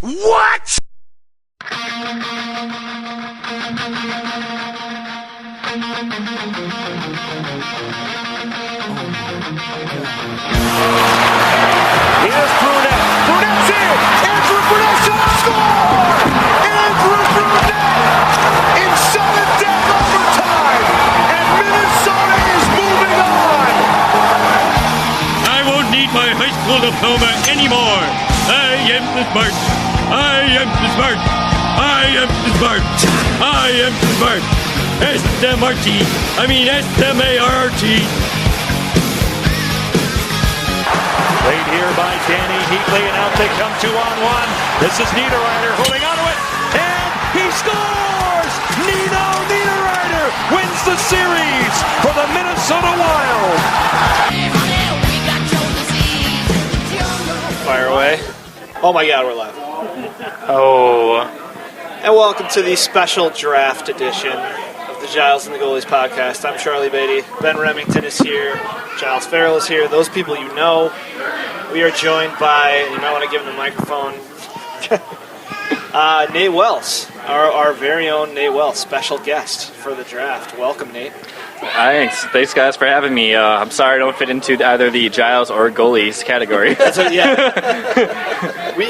What? Here's Brunette. Brunette's in. Andrew Brunette shot score. Andrew Brunette in sudden death overtime, and Minnesota is moving on. I won't need my high school diploma anymore. I am the smart. I am the smart. I am the smart. I am the smart. S-M-R-T. I mean S-M-A-R-T. Played here by Danny Heatley, and out they come 2-on-1. This is Niederreiter holding onto it, and he scores! Nino Niederreiter wins the series for the Minnesota Wild. Fire away. Oh my God, we're live. Oh. And welcome to the special draft edition of the Giles and the Goalies podcast. I'm Charlie Beatty. Ben Remington is here. Giles Farrell is here. Those people you know. We are joined by, you might want to give him the microphone, Nate Wells, our very own Nate Wells, special guest for the draft. Welcome, Nate. Thanks, guys, for having me. I'm sorry I don't fit into either the Giles or goalies category. That's what, yeah.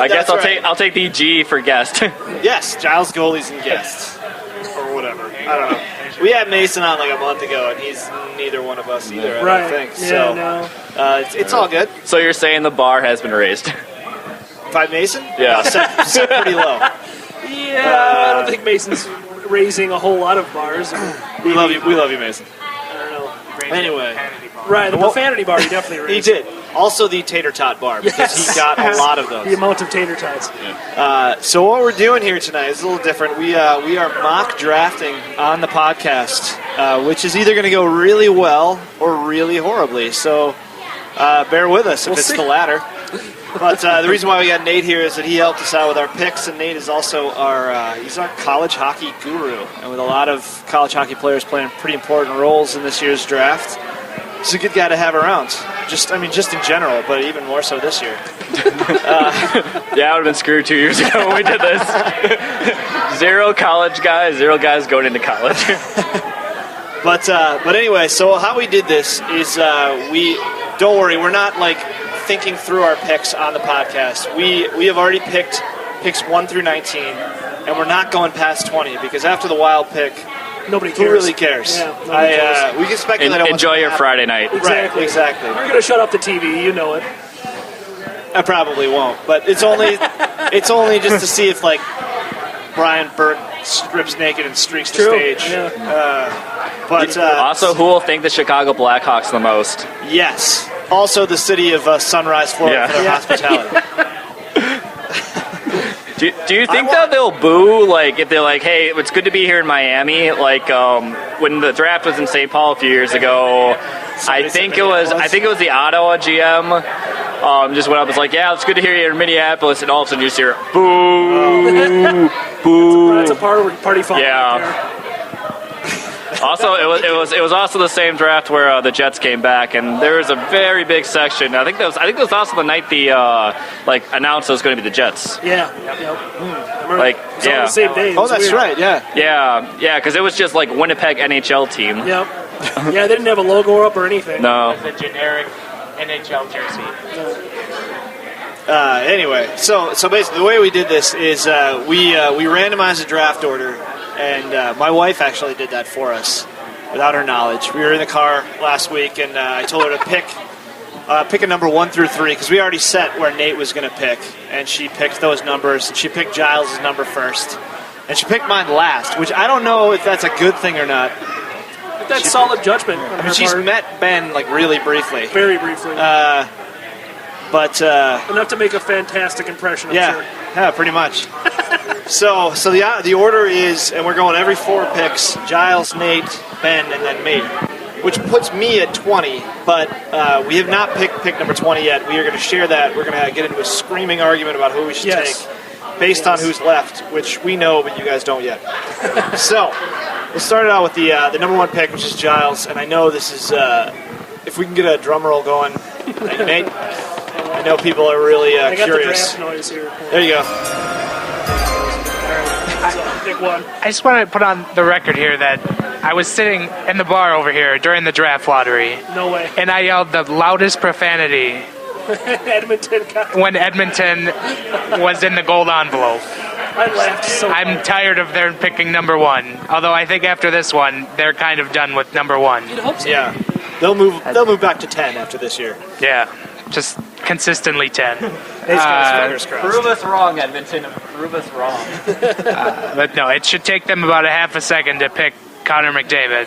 I guess I'll take the G for guest. Yes, Giles, goalies, and guests, or whatever. I don't know. We had Mason on like a month ago, and he's neither one of us either. I don't think. Yeah, so no. it's all good. So you're saying the bar has been raised? By Mason? Yeah. No, set pretty low. Yeah, I don't think Mason's raising a whole lot of bars. We love you. We love you, Mason. I don't know. Anyway. Right, the profanity bar he definitely He raised. did. Also the tater tot bar, because he got a lot of those. The amount of tater tots. So what we're doing here tonight is a little different. We are mock drafting on the podcast, which is either going to go really well or really horribly. So bear with us if it's the latter. But the reason why we got Nate here is that he helped us out with our picks, and Nate is also he's our college hockey guru. And with a lot of college hockey players playing pretty important roles in this year's draft, he's a good guy to have around. Just in general, but even more so this year. Yeah, I would have been screwed 2 years ago when we did this. Zero college guys, zero guys going into college. But anyway, so how we did this is don't worry, we're not like thinking through our picks on the podcast. We have already picked picks 1 through 19, and we're not going past 20 because after the Wild pick, Nobody cares. who really cares? Yeah, nobody cares. We can speculate on what's Enjoy gonna your happen. Friday night. Exactly. Right, exactly. You're going to shut off the TV, you know it. I probably won't, but it's only just to see if like Brian Burke strips naked and streaks the stage. Yeah. Also, who will think the Chicago Blackhawks the most? Yes. Also, the city of Sunrise, Florida, for their hospitality. Do you think that they'll boo, like, if they're like, hey, it's good to be here in Miami? Like, when the draft was in St. Paul a few years ago, I think it was the Ottawa GM just went up and was like, yeah, it's good to hear you in Minneapolis, and all of a sudden you just hear, boo, boo. That's a party foul. Yeah. Right there. Also, it was also the same draft where the Jets came back, and there was a very big section. I think that was also the night the announced it was going to be the Jets. Yeah. Yep. Like, It was on the same day. It Oh, was that's weird. right. Yeah. Yeah, because it was just like Winnipeg NHL team. Yep. Yeah, they didn't have a logo up or anything. No. The generic NHL jersey. Anyway, so basically the way we did this is we randomized a draft order, and my wife actually did that for us without her knowledge. We were in the car last week, and I told her to pick a number 1 through 3 because we already set where Nate was going to pick, and she picked those numbers, and she picked Giles' number first, and she picked mine last, which I don't know if that's a good thing or not. But that's solid judgment. I mean, she's met Ben like really briefly. Very briefly. But enough to make a fantastic impression, I'm sure. Yeah, pretty much. so the order is, and we're going every 4 picks: Giles, Nate, Ben, and then me, which puts me at 20. But we have not picked pick number 20 yet. We are going to share that. We're going to get into a screaming argument about who we should take based on who's left, which we know, but you guys don't yet. So we'll start it out with the number 1 pick, which is Giles. And I know this is, if we can get a drum roll going, thank you, Nate. I know people are really I got curious. the draft noise here. There you go. So pick one. I just want to put on the record here that I was sitting in the bar over here during the draft lottery, No way. and I yelled the loudest profanity Edmonton. when Edmonton was in the gold envelope. I laughed so hard. I'm tired of their picking number one. Although I think after this one, they're kind of done with number one. You'd hope so. Yeah, they'll move back to 10 after this year. Yeah, just consistently 10. He's got his fingers crossed. Prove us wrong, Edmonton. Prove us wrong. But no, it should take them about a half a second to pick Connor McDavid.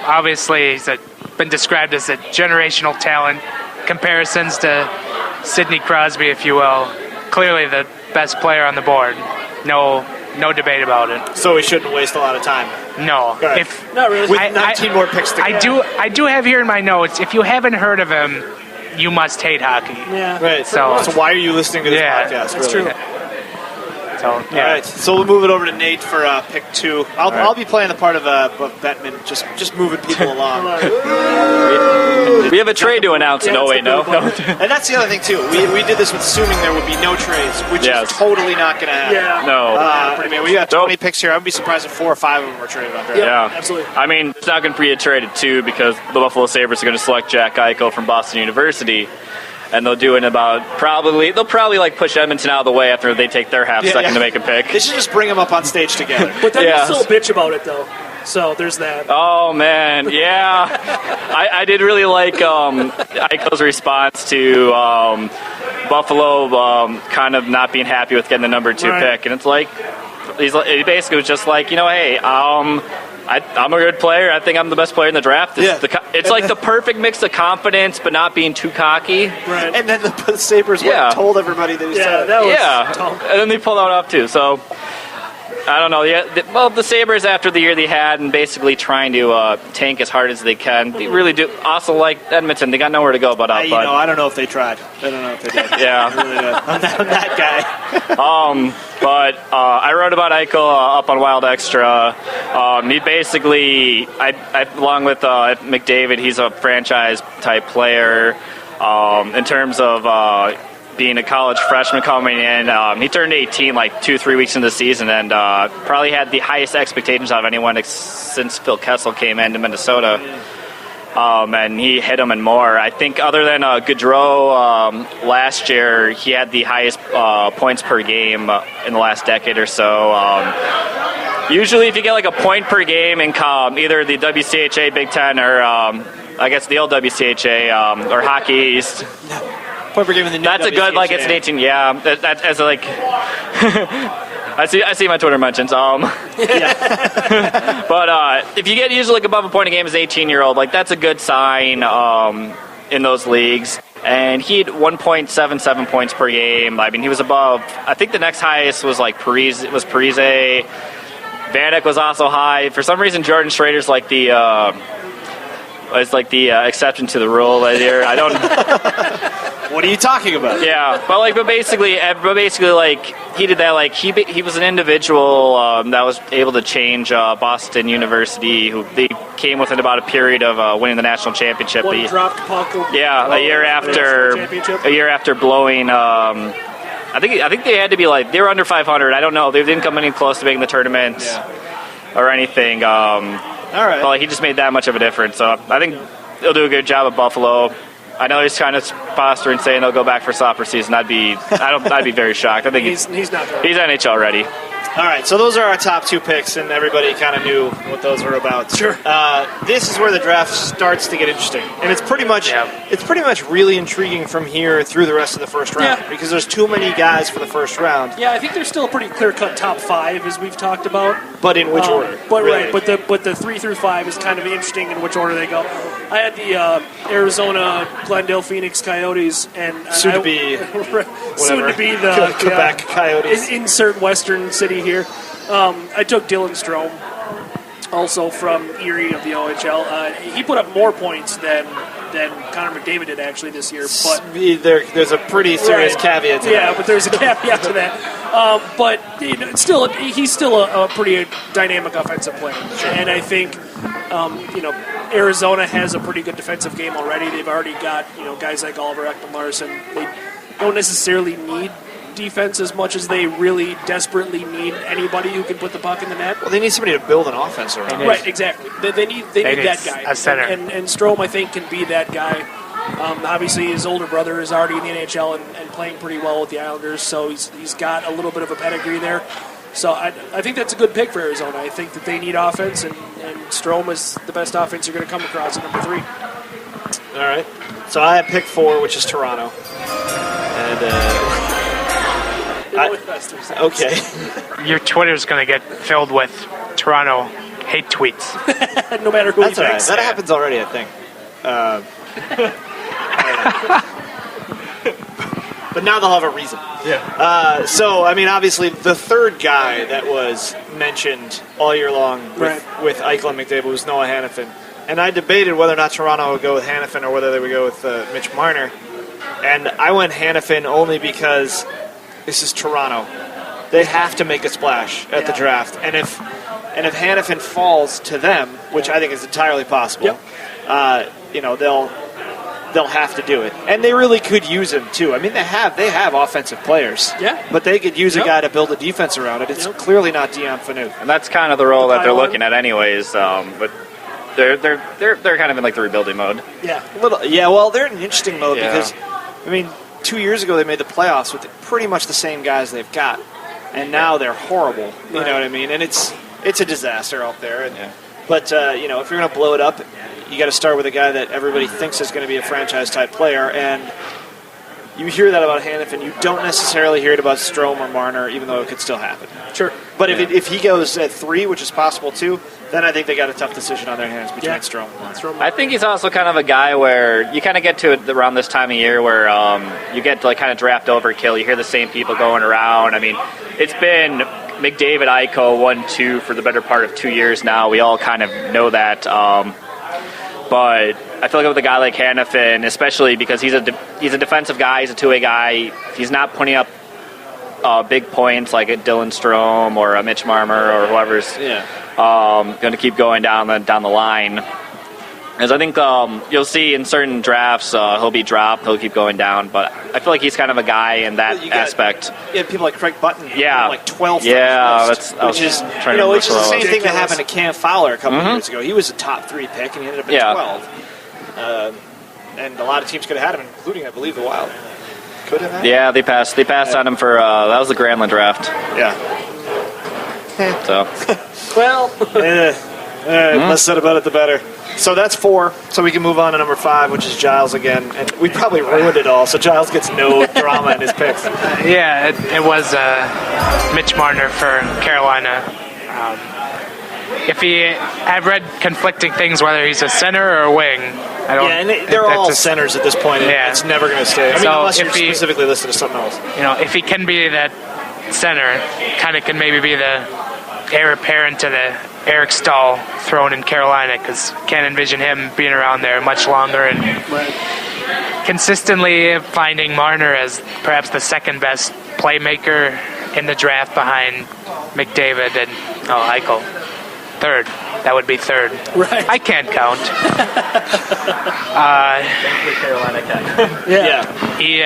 Obviously, he's been described as a generational talent. Comparisons to Sidney Crosby, if you will. Clearly the best player on the board. No debate about it. So we shouldn't waste a lot of time. No. Right. Not really. With 19 more picks to go. I do have here in my notes, if you haven't heard of him, you must hate hockey. Yeah. Right. So why are you listening to this podcast? That's really? true. So, yeah. All right, so we'll move it over to Nate for pick 2. I'll be playing the part of Bettman, just moving people along. We have a trade to announce. Yeah, No, it's wait, the no. blue one. And that's the other thing, too. We did this with assuming there would be no trades, which Yes. is totally not going to happen. Yeah. No. I mean, we got 20 picks here. I would be surprised if 4 or 5 of them were traded on draft. Yeah, absolutely. I mean, it's not going to be a traded too because the Buffalo Sabres are going to select Jack Eichel from Boston University, and they'll do it in they'll probably like push Edmonton out of the way after they take their half second to make a pick. They should just bring them up on stage together. But then Yeah. you still bitch about it, though. So there's that. Oh man, yeah, I did really like Eichel's response to Buffalo kind of not being happy with getting the number 2 Right. pick, and it's like he basically was just like, hey, I'm a good player. I think I'm the best player in the draft. It's like the perfect mix of confidence, but not being too cocky. Right. And then the Sabres went and told everybody that he said it. that was Yeah, dumb. and then they pulled that off too. So I don't know. The Sabres after the year they had and basically trying to tank as hard as they can. They really do. Also, like Edmonton, they got nowhere to go but up. I don't know if they tried. I don't know if they did. Yeah. I really don't. I'm that guy. But I wrote about Eichel up on Wild Extra. He basically, along with McDavid, he's a franchise type player. In terms of being a college freshman coming in, he turned 18 like 2-3 weeks into the season, and probably had the highest expectations of anyone since Phil Kessel came into Minnesota. And he hit him and more. I think other than Gaudreau last year, he had the highest points per game in the last decade or so. Usually if you get like a point per game in either the WCHA Big Ten or I guess the old WCHA or Hockey East, Point per game in the new that's a good, like, it's an WCHA. 18, yeah. That as like, I see my Twitter mentions. But if you get usually like above a point a game as an 18-year-old, like that's a good sign in those leagues. And he had 1.77 points per game. I mean, he was above. I think the next highest was like Parise. Vanek was also high. For some reason, Jordan Schrader's like the exception to the rule right here. I don't. What are you talking about? Yeah, but basically, like he did that. Like he was an individual that was able to change Boston University, who they came within about a period of winning the national championship. One dropped puck. Yeah, a year after blowing. I think they had to be like they were under 500. I don't know. They didn't come any close to making the tournament or anything. All right. Well, he just made that much of a difference. So I think he'll do a good job at Buffalo. I know he's kind of posturing saying they'll go back for soccer season. I'd be very shocked. I think He's not good. he's NHL ready. All right, so those are our top 2 picks, and everybody kind of knew what those were about. Sure. This is where the draft starts to get interesting, and it's pretty much really intriguing from here through the rest of the first round because there's too many guys for the first round. Yeah, I think there's still a pretty clear-cut top 5, as we've talked about. But in which order? But really? right, but the 3 through 5 is kind of interesting in which order they go. I had the Arizona, Glendale, Phoenix Coyotes, and soon to be the Quebec Coyotes. Insert Western city here. I took Dylan Strome, also from Erie of the OHL. He put up more points than Connor McDavid did actually this year. But there's a pretty serious caveat to that. Yeah, but there's a caveat to that. But he's still a pretty dynamic offensive player, and I think Arizona has a pretty good defensive game already. They've already got guys like Oliver Ekman-Larsson. They don't necessarily need defense as much as they really desperately need anybody who can put the puck in the net. Well, they need somebody to build an offense around. Right, exactly. They need that guy. A center. And Strome, I think, can be that guy. Obviously, his older brother is already in the NHL and playing pretty well with the Islanders, so he's got a little bit of a pedigree there. So I think that's a good pick for Arizona. I think that they need offense, and Strome is the best offense you're going to come across at number 3. All right. So I have pick 4, which is Toronto. And okay. Your Twitter's going to get filled with Toronto hate tweets. No matter who That's he all right. picks. That happens already, I think. But now they'll have a reason. Yeah. So, I mean, obviously, the third guy that was mentioned all year long with Eichel and McDavid was Noah Hannafin. And I debated whether or not Toronto would go with Hannafin or whether they would go with Mitch Marner. And I went Hannafin only because this is Toronto. They have to make a splash at the draft. And if Hannafin falls to them, which I think is entirely possible, they'll have to do it. And they really could use him, too. I mean, they have offensive players. Yeah. But they could use a guy to build a defense around it. It's clearly not Dion Phaneuf. And that's kind of the role that they're looking at anyways. But they're kind of in like the rebuilding mode. Yeah. Well, they're in an interesting mode Yeah. because, I mean, 2 years ago they made the playoffs with pretty much the same guys they've got. And now they're horrible. You know what I mean? And it's a disaster out there. But, if you're going to blow it up, you got to start with a guy that everybody thinks is going to be a franchise-type player. And you hear that about Hannafin. You don't necessarily hear it about Strome or Marner, even though it could still happen. Sure. But if he goes at 3, which is possible too, then I think they got a tough decision on their hands between Strome and Marner. I think he's also kind of a guy where you kind of get to it around this time of year where you get to like kind of draft overkill. You hear the same people going around. I mean, it's been McDavid, Eichel, 1-2 for the better part of 2 years now. We all kind of know that. But I feel like with a guy like Hannafin, especially because he's a defensive guy, he's a two-way guy, he's not putting up big points like a Dylan Strome or a Mitch Marner or whoever's going to keep going down the line. As I think you'll see in certain drafts, he'll be dropped, he'll keep going down. But I feel like he's kind of a guy in that aspect. Yeah, people like Craig Button. Like 12th. which is the same thing that happened to Cam Fowler a couple years ago. He was a top 3 pick, and he ended up at 12. And a lot of teams could have had him, including, I believe, the Wild. Could have had him. Yeah, they passed on him for that was the Granlund draft. Yeah. So. Less said about it, the better. So that's 4. So we can move on to number 5, which is Giles again. And we probably ruined it all, so Giles gets no drama in his picks. Yeah, it was Mitch Marner for Carolina. I've read conflicting things whether he's a center or a wing. I don't. Yeah, and they're all centers at this point. Yeah. It's never going to stay. I mean, unless you're specifically listed as something else. If he can be that center, kind of can maybe be the heir apparent to the Eric Stahl throne in Carolina, because can't envision him being around there much longer and consistently finding Marner as perhaps the second best playmaker in the draft behind McDavid and Eichel. Third. That would be third. Right. I can't count. Carolina can. Yeah. He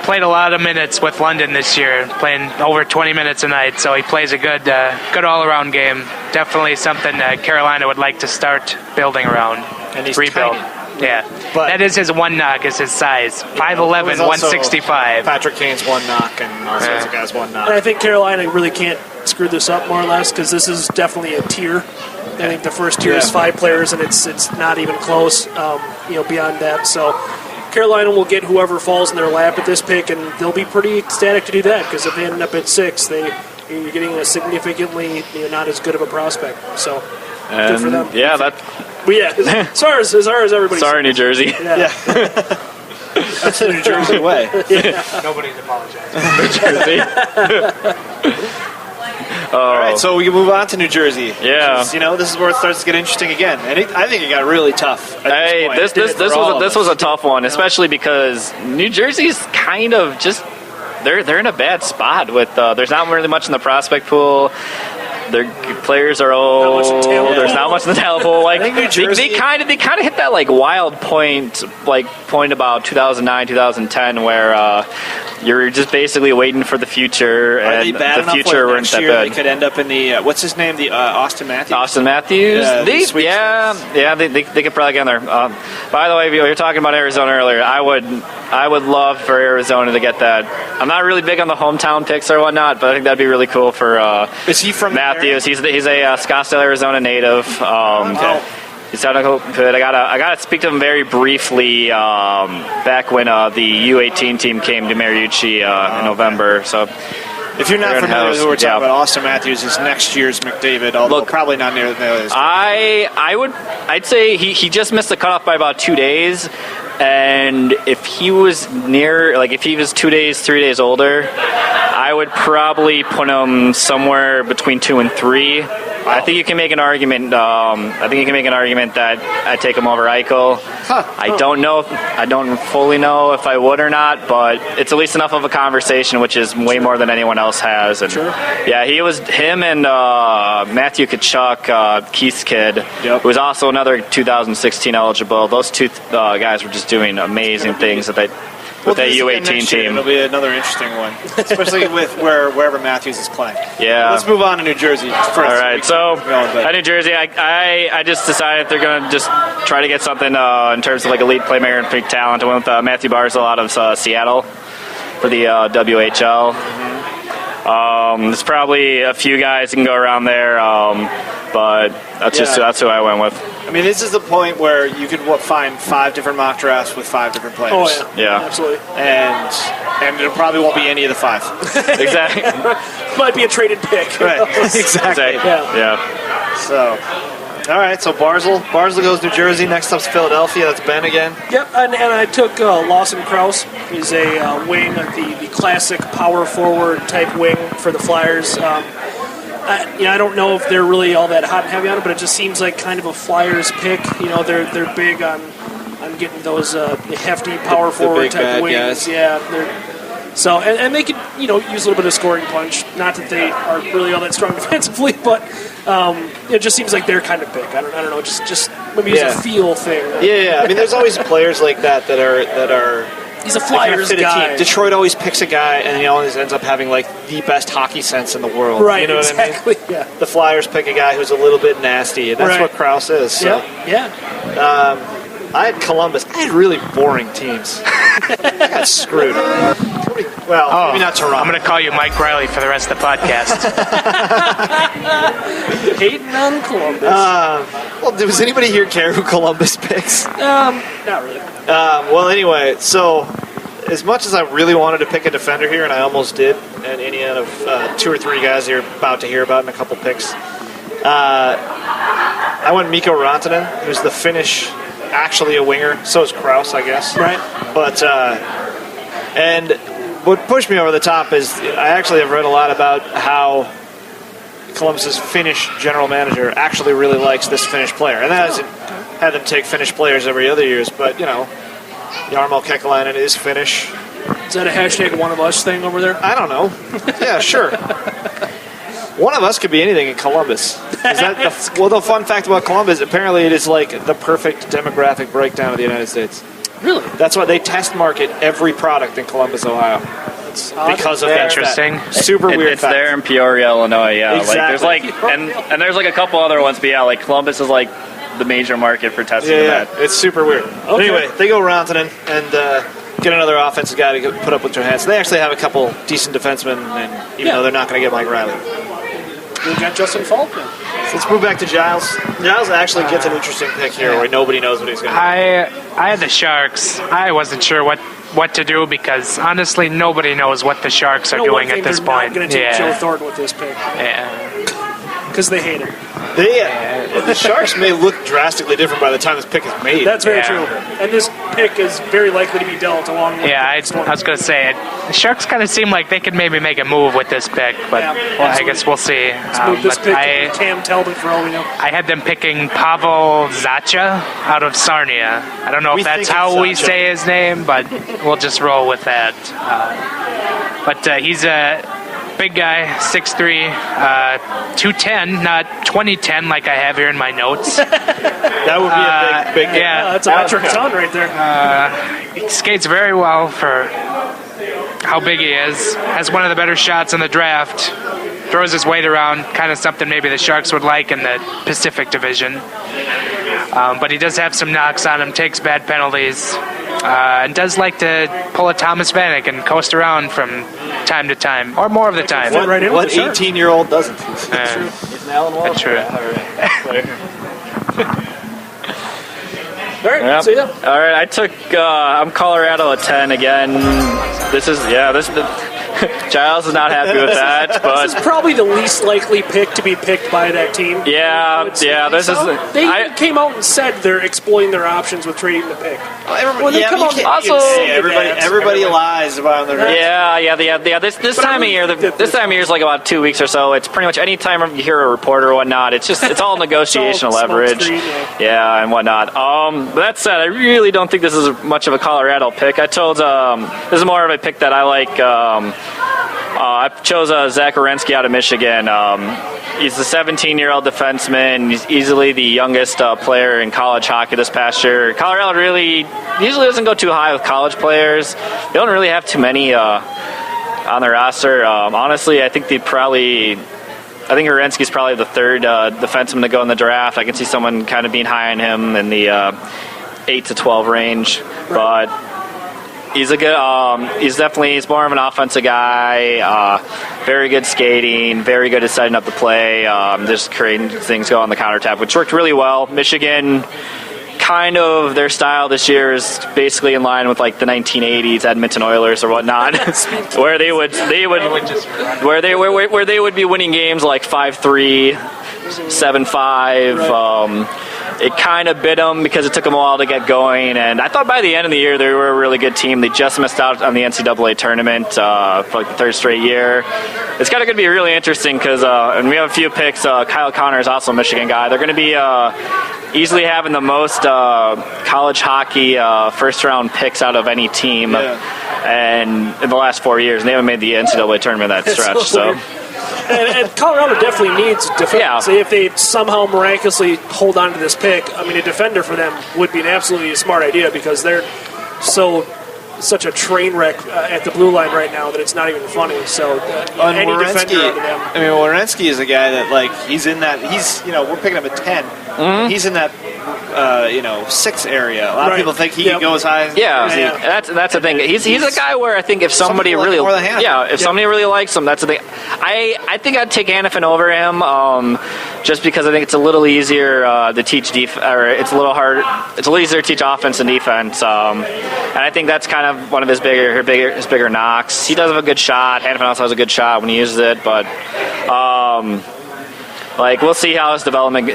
played a lot of minutes with London this year, playing over 20 minutes a night, so he plays a good all-around game. Definitely something Carolina would like to start building around. And he's rebuild. tiny. Yeah. But that is his one knock, is his size. 5'11", 165. Patrick Kane's one knock, and all sorts of guys one knock. And I think Carolina really can't screw this up, more or less, because this is definitely a tier. I think the first tier is 5 players, and it's not even close, beyond that. So Carolina will get whoever falls in their lap at this pick, and they'll be pretty ecstatic to do that, because if they end up at 6, you're getting a significantly not as good of a prospect. So good for them. Yeah, that. But yeah, as far as everybody. Sorry, New Jersey. Yeah. That's the New Jersey way. Nobody's apologizing. New Jersey. All right, so we can move on to New Jersey. Yeah. This is where it starts to get interesting again, and I think it got really tough. Hey, this was a tough one, especially because New Jersey's kind of just they're in a bad spot with there's not really much in the prospect pool. Their players are old. There's not much in the talent pool. Like New Jersey, they kind of hit that like wild point about 2009, 2010, where you're just basically waiting for the future, Are and they bad the enough future where weren't next that year they bad. could end up in the what's his name? The Austin Matthews. Austin Matthews, Yeah, the they sweepstakes. could probably get in there. By the way, you were talking about Arizona earlier. I would love for Arizona to get that. I'm not really big on the hometown picks or whatnot, but I think that'd be really cool for Is he from Matthews. He's a Scottsdale, Arizona native. Okay. He's done good. I gotta speak to him very briefly. Back when the U18 team came to Mariucci in November. So If you're not Aaron familiar with House, who we're talking yeah. about, Austin Matthews is next year's McDavid, although probably not near the others. I'd say he just missed the cutoff by about 2 days. And if he was if he was 2 days, 3 days older, I would probably put him somewhere between 2 and 3. I think you can make an argument. That I take him over Eichel. I don't fully know if I would or not, but it's at least enough of a conversation, which is way more than anyone else has. And yeah, him and Matthew Tkachuk, Keith's kid, who was also another 2016 eligible. Those two guys were just doing amazing things with that U18 team. It'll be another interesting one, especially with wherever Matthews is playing. Yeah. Let's move on to New Jersey first. All right, so at New Jersey, I just decided they're going to just try to get something in terms of like elite playmaker and big talent. I went with Matthew Barzal out of Seattle for the WHL. There's probably a few guys that can go around there, but that's who I went with. I mean, this is the point where you could find 5 different mock drafts with 5 different players. Oh, yeah. Absolutely. And it probably won't be any of the 5. Exactly. Might be a traded pick. Right. Exactly. Yeah. So, all right. So Barzal goes to New Jersey. Next up's Philadelphia. That's Ben again. Yep, and I took Lawson Krause. He's a wing, the classic power forward type wing for the Flyers. I don't know if they're really all that hot and heavy on it, but it just seems like kind of a Flyers pick. They're big on getting those hefty power forward big type bad wings. guys. Yeah, and they could use a little bit of scoring punch. Not that they are really all that strong defensively, but it just seems like they're kind of big. I don't know, just maybe it's a feel thing. Yeah. I mean, there's always players like that are. He's a Flyers guy. Team. Detroit always picks a guy, and he always ends up having like the best hockey sense in the world. Right, you know exactly. what I mean? Yeah. The Flyers pick a guy who's a little bit nasty, and that's what Krause is. So. Yeah. I had Columbus. I had really boring teams. I got screwed. Maybe not Toronto. I'm going to call you Mike Riley for the rest of the podcast. Hating on Columbus. Does anybody here care who Columbus picks? Not really. Well, anyway, so as much as I really wanted to pick a defender here, and I almost did, and any out of 2 or 3 guys you're about to hear about in a couple picks, I went Mikko Rantanen, who's the Finnish, actually a winger. So is Krause, I guess. Right. But and what pushed me over the top is I actually have read a lot about how Columbus's Finnish general manager actually really likes this Finnish player, and that hasn't had them take Finnish players every other years. But Jarmo Kekalainen is Finnish. Is that a hashtag one of us thing over there? I don't know. Yeah, sure. One of us could be anything in Columbus. The fun fact about Columbus, apparently it is like the perfect demographic breakdown of the United States. Really? That's why they test market every product in Columbus, Ohio. Because of that. Interesting. Super weird It's fact. there in Peoria, Illinois. Yeah, Exactly. and there's like a couple other ones, but yeah, like Columbus is like the major market for testing Yeah, that. it's super weird. Okay. Anyway, they go Rantanen and get another offensive guy to put up with Johansson. They actually have a couple decent defensemen, and even though they're not going to get Mike Riley. We got Justin Falkman. Let's move back to Giles. Giles actually gets an interesting pick here where nobody knows what he's going to do. I had the Sharks. I wasn't sure what to do because honestly nobody knows what the Sharks are doing at this point. They're not going to take Joe Thornton with this pick. Yeah. Because they hate him. The Sharks may look drastically different by the time this pick is made. That's very true. And this pick is very likely to be dealt along with I was going to say it. The Sharks kind of seem like they could maybe make a move with this pick, but I guess we'll see. Move this pick to Cam Talbot for all we know. I had them picking Pavel Zacha out of Sarnia. I don't know if that's how we say his name, but we'll just roll with that. But he's a big guy, 6'3", 210, not 2010 like I have here in my notes. That would be a big yeah. That's a metric ton right there. He skates very well for how big he is. Has one of the better shots in the draft. Throws his weight around, kind of something maybe the Sharks would like in the Pacific Division. But he does have some knocks on him, takes bad penalties, and does like to pull a Thomas Vanek and coast around from time to time, or more of the time. What 18-year-old doesn't? Isn't Alan Walsh? True. All right, Yep. so yeah. All right, I took. I'm Colorado at 10 again. This is Giles is not happy with that, but This is probably the least likely pick to be picked by that team. yeah. This is. They even came out and said they're exploring their options with trading the pick. Everybody, Also- everybody lies about their. Yeah. This time of year, this time of year is like about 2 weeks or so. It's pretty much any time you hear a reporter or whatnot. It's all negotiation It's all leverage, smokescreen, yeah, and whatnot. But that said, I really don't think this is much of a Colorado pick. I chose this is more of a pick that I like. I chose Zach Werenski out of Michigan. He's the 17-year-old defenseman. He's easily the youngest player in college hockey this past year. Colorado really usually doesn't go too high with college players. They don't really have too many on their roster. Honestly, I think Werenski's probably the third defenseman to go in the draft. I can see someone kind of being high on him in the 8 to 12 range, but. He's a good. He's more of an offensive guy. Very good skating. Very good at setting up the play. Just creating things go on the countertop, which worked really well. Michigan, kind of their style this year is basically in line with like the 1980s Edmonton Oilers or whatnot, where they would be winning games like 5-3, 7-5. It kind of bit them because it took them a while to get going, and I thought by the end of the year they were a really good team. They just missed out on the NCAA tournament for like the third straight year. It's kind of going to be really interesting because, and we have a few picks. Kyle Connor is also a Michigan guy. They're going to be easily having the most college hockey first-round picks out of any team, and in the last 4 years, and they haven't made the NCAA tournament that stretch. So. And Colorado definitely needs defense. Yeah. If they somehow miraculously hold on to this pick, I mean, a defender for them would be an absolutely smart idea because they're such a train wreck at the blue line right now that it's not even funny. So any defender over them. I mean, Werenski is a guy that he's in that. We're picking him at 10. Mm-hmm. He's in that 6 area. A lot of people think he can go as high as that's the thing. He's a guy where I think if somebody really somebody really likes him, that's the thing. I think I'd take Hanifin over him just because I think it's a little easier to teach it's a little easier to teach offense and defense. And I think that's kind of one of his bigger knocks. He does have a good shot. Hanifin also has a good shot when he uses it, but we'll see how his development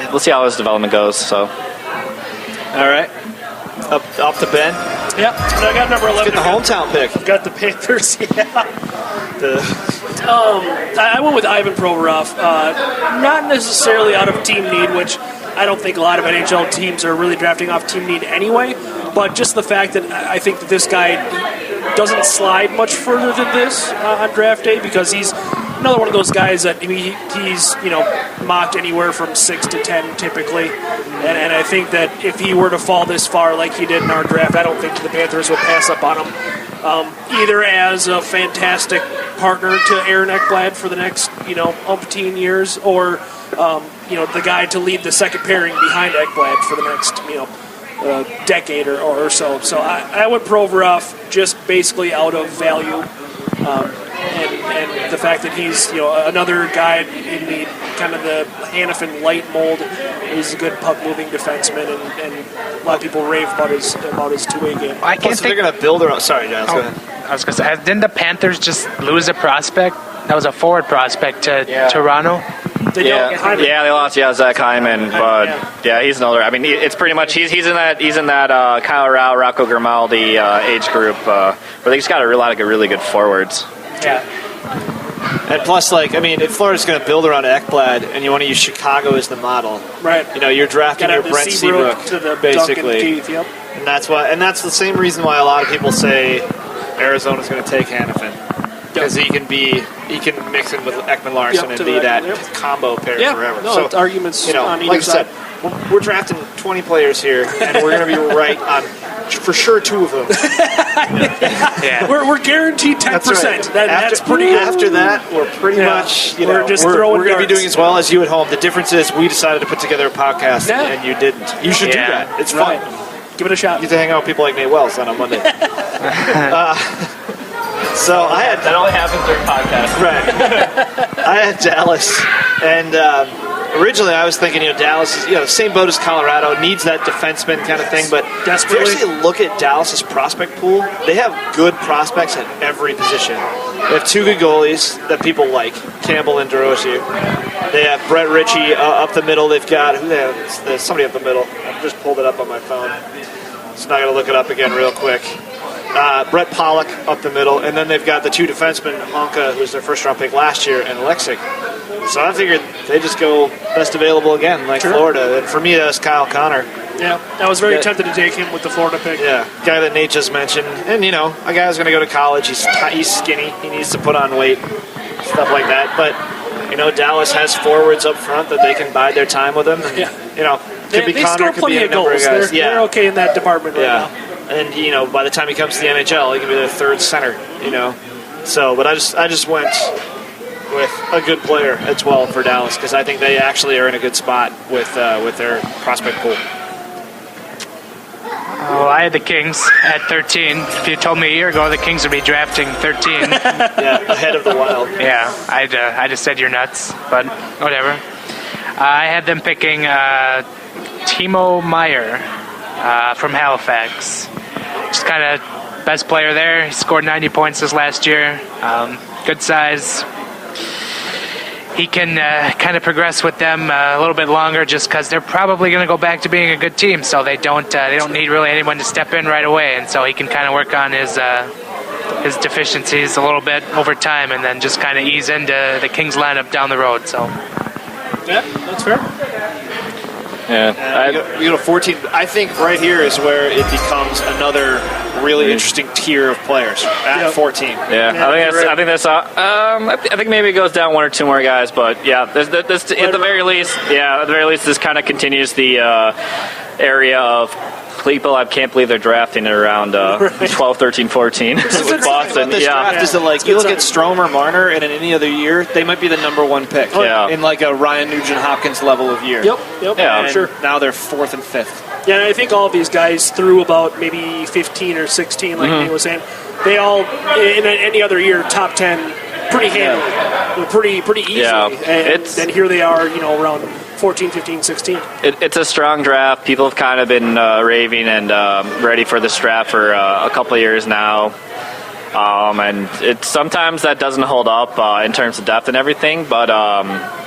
goes. So. All right. Up to Ben. Yep. I got number 11. Get the hometown pick. Got the Panthers. I went with Ivan Provorov. Not necessarily out of team need, which I don't think a lot of NHL teams are really drafting off team need anyway, but just the fact that I think that this guy doesn't slide much further than this on draft day because he's another one of those guys that he's mocked anywhere from 6 to 10 typically, and I think that if he were to fall this far like he did in our draft, I don't think the Panthers would pass up on him either as a fantastic partner to Aaron Ekblad for the next umpteen years, or the guy to lead the second pairing behind Ekblad for the next decade or so. So I went Provorov just basically out of value. And the fact that he's another guy in the kind of the Hanifin light mold, he's a good puck moving defenseman, and a lot of people rave about his two-way game. Plus, they're going to build around. Sorry, Giles. Go ahead. I was going to say, didn't the Panthers just lose a prospect? That was a forward prospect to Toronto. They lost Zach Hyman, but he's another. I mean, it's pretty much he's in that Kyle Rao, Rocco Grimaldi age group, where they just got a lot of really good forwards. Yeah. And plus, if Florida's going to build around Ekblad and you want to use Chicago as the model, right? You're drafting your Brent Seabrook to the basically, Keith, yep. And that's the same reason why a lot of people say Arizona's going to take Hanifin because he can mix in with Ekman Larson and be that combo pair forever. No, it's arguments on either side. We're drafting 20 players here, and we're going to be right on for sure 2 of them. Yeah. We're guaranteed 10%. That's right. That's pretty good. After that, we're pretty much, We're just throwing we're going to be darts. doing as well as you at home. The difference is we decided to put together a podcast, Yeah. and you didn't. You should do Yeah. that. It's Right. fun. Give it a shot. You get to hang out with people like Nate Wells on a Monday. So I had That only happens during podcasts. Right. I had Dallas, and originally I was thinking, Dallas is, the same boat as Colorado, needs that defenseman kind of thing. But Desperately. if you actually look at Dallas's prospect pool, they have good prospects at every position. They have two good goalies that people like, Campbell and DeRozier. They have Brett Ritchie up the middle. They've got there's somebody up the middle. I just pulled it up on my phone, so now I got to look it up again real quick. Brett Pollock up the middle, and then they've got the two defensemen, Honka, who was their first-round pick last year, and Alexic. So I figured they just go best available again, like Florida. And for me, that was Kyle Connor. Yeah, I was very tempted to take him with the Florida pick. Yeah, guy that Nate just mentioned. And, a guy who's going to go to college. He's skinny. He needs to put on weight, stuff like that. But, Dallas has forwards up front that they can bide their time with him. And, could be They Connor, score could plenty be a of number goals. of guys. They're okay in that department right now. And by the time he comes to the NHL, he can be their third center. So, but I just went with a good player as well for Dallas because I think they actually are in a good spot with their prospect pool. Oh, I had the Kings at 13. If you told me a year ago the Kings would be drafting 13, Yeah, ahead of the Wild. yeah, I'd have said you're nuts, but whatever. I had them picking Timo Meyer from Halifax. Just kind of best player there. He scored 90 points this last year. Good size. He can kind of progress with them a little bit longer just because they're probably going to go back to being a good team. So they don't need really anyone to step in right away. And so he can kind of work on his deficiencies a little bit over time and then just kind of ease into the Kings lineup down the road. So Yeah, that's fair. Yeah. You go to 14. I think right here is where it becomes another really interesting tier of players at 14. Yeah, I think maybe it goes down one or two more guys, but yeah, there's at the very least, this kind of continues the area of people I can't believe they're drafting around 12, 13, 14 with Boston. This draft is that you look at Strome or Marner, and in any other year, they might be the number one pick in like a Ryan Nugent-Hopkins level of year. Yep, Yeah, I'm sure. Now they're 4th and 5th. Yeah, and I think all of these guys threw about maybe 15 or 16, like Nate was saying. They all, in any other year, top 10 pretty handily, pretty easily. Yeah. And then here they are, around 14, 15, 16. It's a strong draft. People have kind of been raving and ready for this draft for a couple of years now. And sometimes that doesn't hold up in terms of depth and everything, but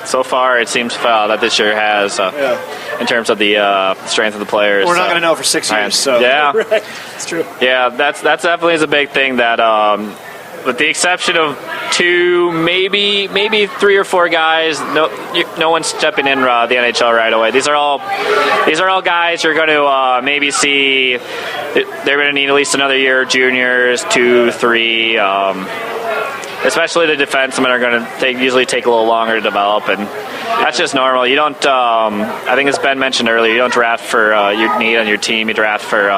so far it seems that this year has in terms of the strength of the players. We're not going to know for 6 years. So yeah, Right, it's true. yeah, that's definitely is a big thing that. With the exception of two, maybe 3 or 4 guys, no one's stepping in the NHL right away. These are all guys you're going to maybe see. They're going to need at least another year, juniors, 2, 3. Especially the defensemen are going to usually take a little longer to develop, and that's just normal. You don't. I think as Ben mentioned earlier, you don't draft for your need on your team. You draft for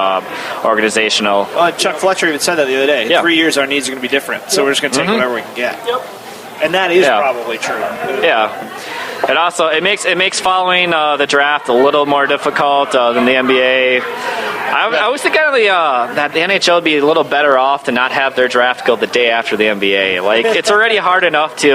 organizational. Chuck Fletcher even said that the other day. Yeah. 3 years, our needs are going to be different, so we're just going to take whatever we can get. Yep. And that is probably true. Yeah. And also, it makes following the draft a little more difficult than the NBA. I was thinking that the NHL would be a little better off to not have their draft go the day after the NBA. Like, it's already hard enough to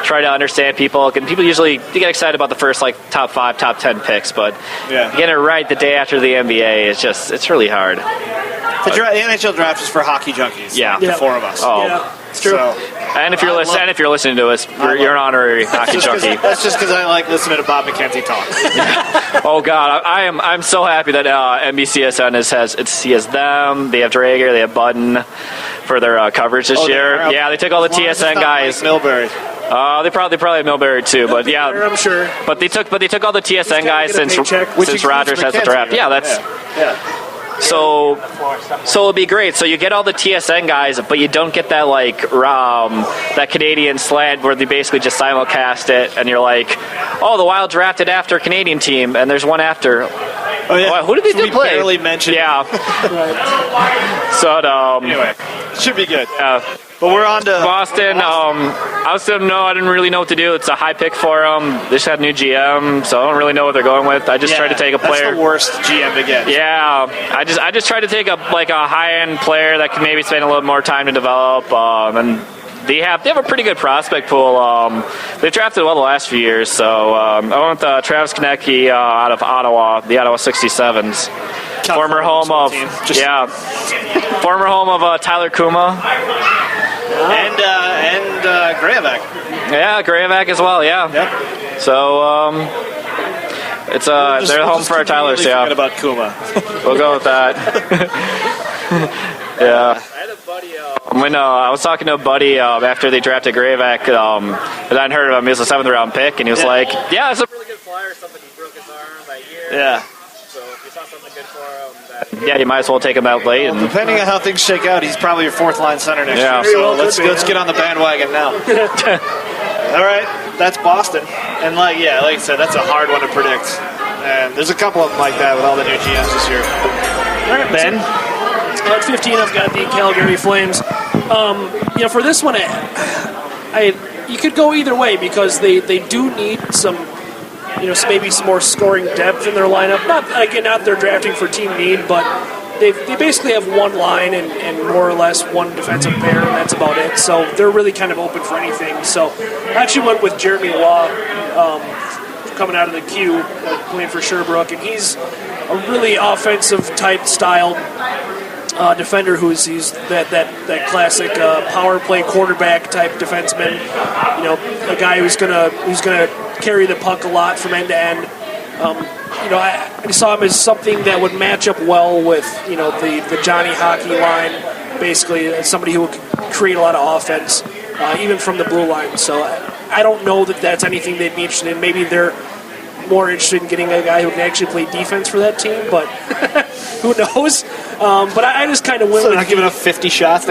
try to understand people. And people usually get excited about the first top 5, top 10 picks, but getting it right the day after the NBA is it's really hard. The NHL draft is for hockey junkies. Yeah. Like the 4 of us. Oh. Yeah, it's true. So, and if you're listening to us, you're an honorary hockey junkie. That's just because I like listening to Bob McKenzie talk. Oh God, I'm so happy that NBCSN has them. They have Drager, they have Budden for their coverage this year. Okay. Yeah, they took all the TSN guys. Like Milbury. They probably have Milbury too, but yeah, I'm sure. But they took all the TSN guys get a since paycheck. Rogers has the draft. Right? Yeah, that's. Yeah. So it'll be great. So you get all the TSN guys, but you don't get that that Canadian slant where they basically just simulcast it, and you're like, oh, the Wild drafted after a Canadian team, and there's one after. Oh yeah. Who did they we play? barely mentioned. Yeah. So Anyway, should be good. But we're on to Boston. I didn't really know what to do. It's a high pick for them. They just had a new GM, so I don't really know what they're going with. I just tried to take a player. That's the worst GM to get. Yeah, I just tried to take a high end player that can maybe spend a little more time to develop. And they have a pretty good prospect pool. They drafted well the last few years, so I went with Travis Konecny out of Ottawa, the Ottawa 67s. Former home of Tyler Kuma and Grayovac. Yeah, Grayovac as well. Yeah. Yep. So they're home for our Tylers. Yeah. Forget about Kuma. We'll go with that. Yeah. I had a buddy. I was talking to a buddy after they drafted Grayovac, and I'd heard of him. He was a 7th round pick, and he was like, "Yeah, it's a really good flyer. Something he broke his arm that year." Yeah. So if you saw something good for him, you might as well take him out late. Well, depending on how things shake out, he's probably your 4th line center next year. So let's get on the bandwagon now. All right, that's Boston, and like I said, that's a hard one to predict. And there's a couple of them like that with all the new GMs this year. All right, Ben. At 15, I've got the Calgary Flames. For this one, you could go either way because they do need some, maybe some more scoring depth in their lineup. Not they're drafting for team need, but they basically have one line and more or less one defensive pair, and that's about it. So they're really kind of open for anything. So I actually went with Jeremy Law coming out of the Q, playing for Sherbrooke, and he's a really offensive type style defender he's that classic power play quarterback type defenseman. A guy who's gonna carry the puck a lot from end to end. I saw him as something that would match up well with the Johnny Hockey line, basically somebody who would create a lot of offense, even from the blue line. So I don't know that that's anything they'd be interested in. Maybe they're more interested in getting a guy who can actually play defense for that team, but who knows? But I just kind of went with... So not giving up 50 shots?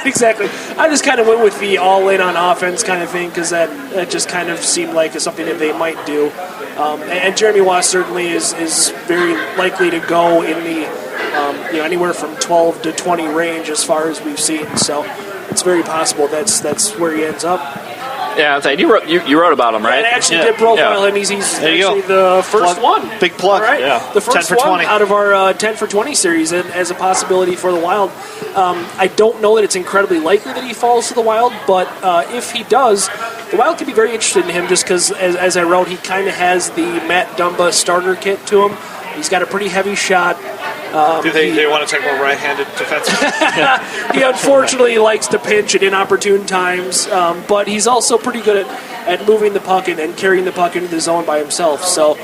Exactly. I just kind of went with the all-in on offense kind of thing because that just kind of seemed like something that they might do. And Jeremy Waugh certainly is very likely to go in the anywhere from 12 to 20 range as far as we've seen. So it's very possible that's where he ends up. Yeah, I'm saying you wrote about him, right? I actually did profile him. He's actually the first one. Big plug. Right? Yeah. The first 10 for 20. one out of our 10 for 20 series as a possibility for the Wild. I don't know that it's incredibly likely that he falls to the Wild, but if he does, the Wild could be very interested in him just because, as I wrote, he kind of has the Matt Dumba starter kit to him. He's got a pretty heavy shot. Do they want to take more right-handed defensemen? He unfortunately likes to pinch at inopportune times, but he's also pretty good at moving the puck and carrying the puck into the zone by himself. So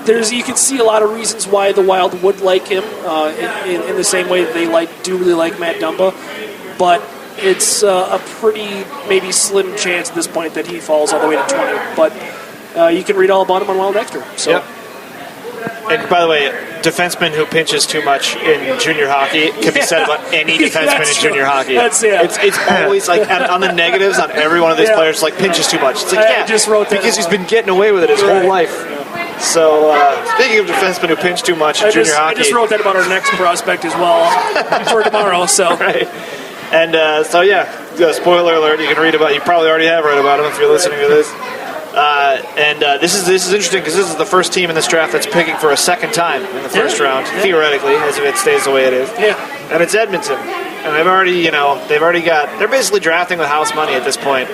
you can see a lot of reasons why the Wild would like him in the same way that they really like Matt Dumba, but it's a pretty maybe slim chance at this point that he falls all the way to 20. But you can read all about him on Wild Extra. So. Yep. And by the way, defenseman who pinches too much in junior hockey can be said about any defenseman in junior hockey. That's It's always like on the negatives on every one of these players, like pinches too much. It's like I just wrote that because he's been getting away with it his whole life. So speaking of defensemen who pinch too much in junior hockey, I just wrote that about our next prospect as well for tomorrow. So right. And spoiler alert. You can read about. You probably already have read about him if you're listening to this. This is interesting because this is the first team in this draft that's picking for a second time in the first round, theoretically, as if it stays the way it is. Yeah. And it's Edmonton, and they're basically drafting with house money at this point.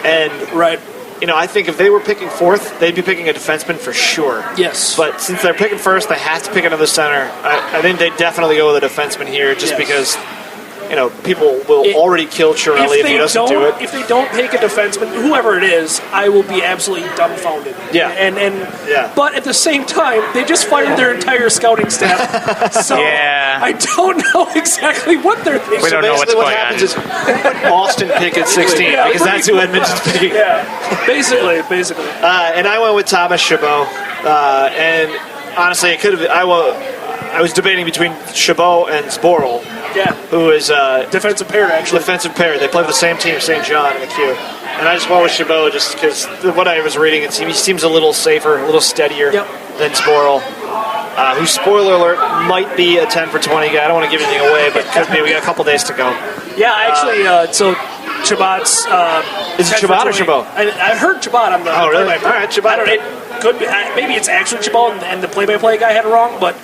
And right. I think if they were picking fourth, they'd be picking a defenseman for sure. Yes. But since they're picking first, they have to pick another center. I think they definitely go with a defenseman here, just because. People will already kill Chiarelli if he doesn't do it. If they don't take a defenseman, whoever it is, I will be absolutely dumbfounded. Yeah. But at the same time, they just fired their entire scouting staff. So I don't know exactly what they're thinking. We don't know what's what going happens on. is Boston pick at 16 because that's who Edmonton's picking. Yeah, basically. And I went with Thomas Chabot. And honestly, it could have. I was debating between Chabot and Sporl. Yeah. Who is defensive pair, actually. Defensive pair. They play for the same team, St. John in the Q. And I just went with Chabot just because what I was reading, he seems a little safer, a little steadier than Sporl. who, spoiler alert, might be a 10 for 20 guy. I don't want to give anything away, but could be. We got a couple days to go. Yeah, actually, so Chabot's... Is it Chabot or Chabot? I heard Chabot on the really? play-by-play. All right, Chabot. I don't know, it could be, maybe it's actually Chabot and the play-by-play guy had it wrong, but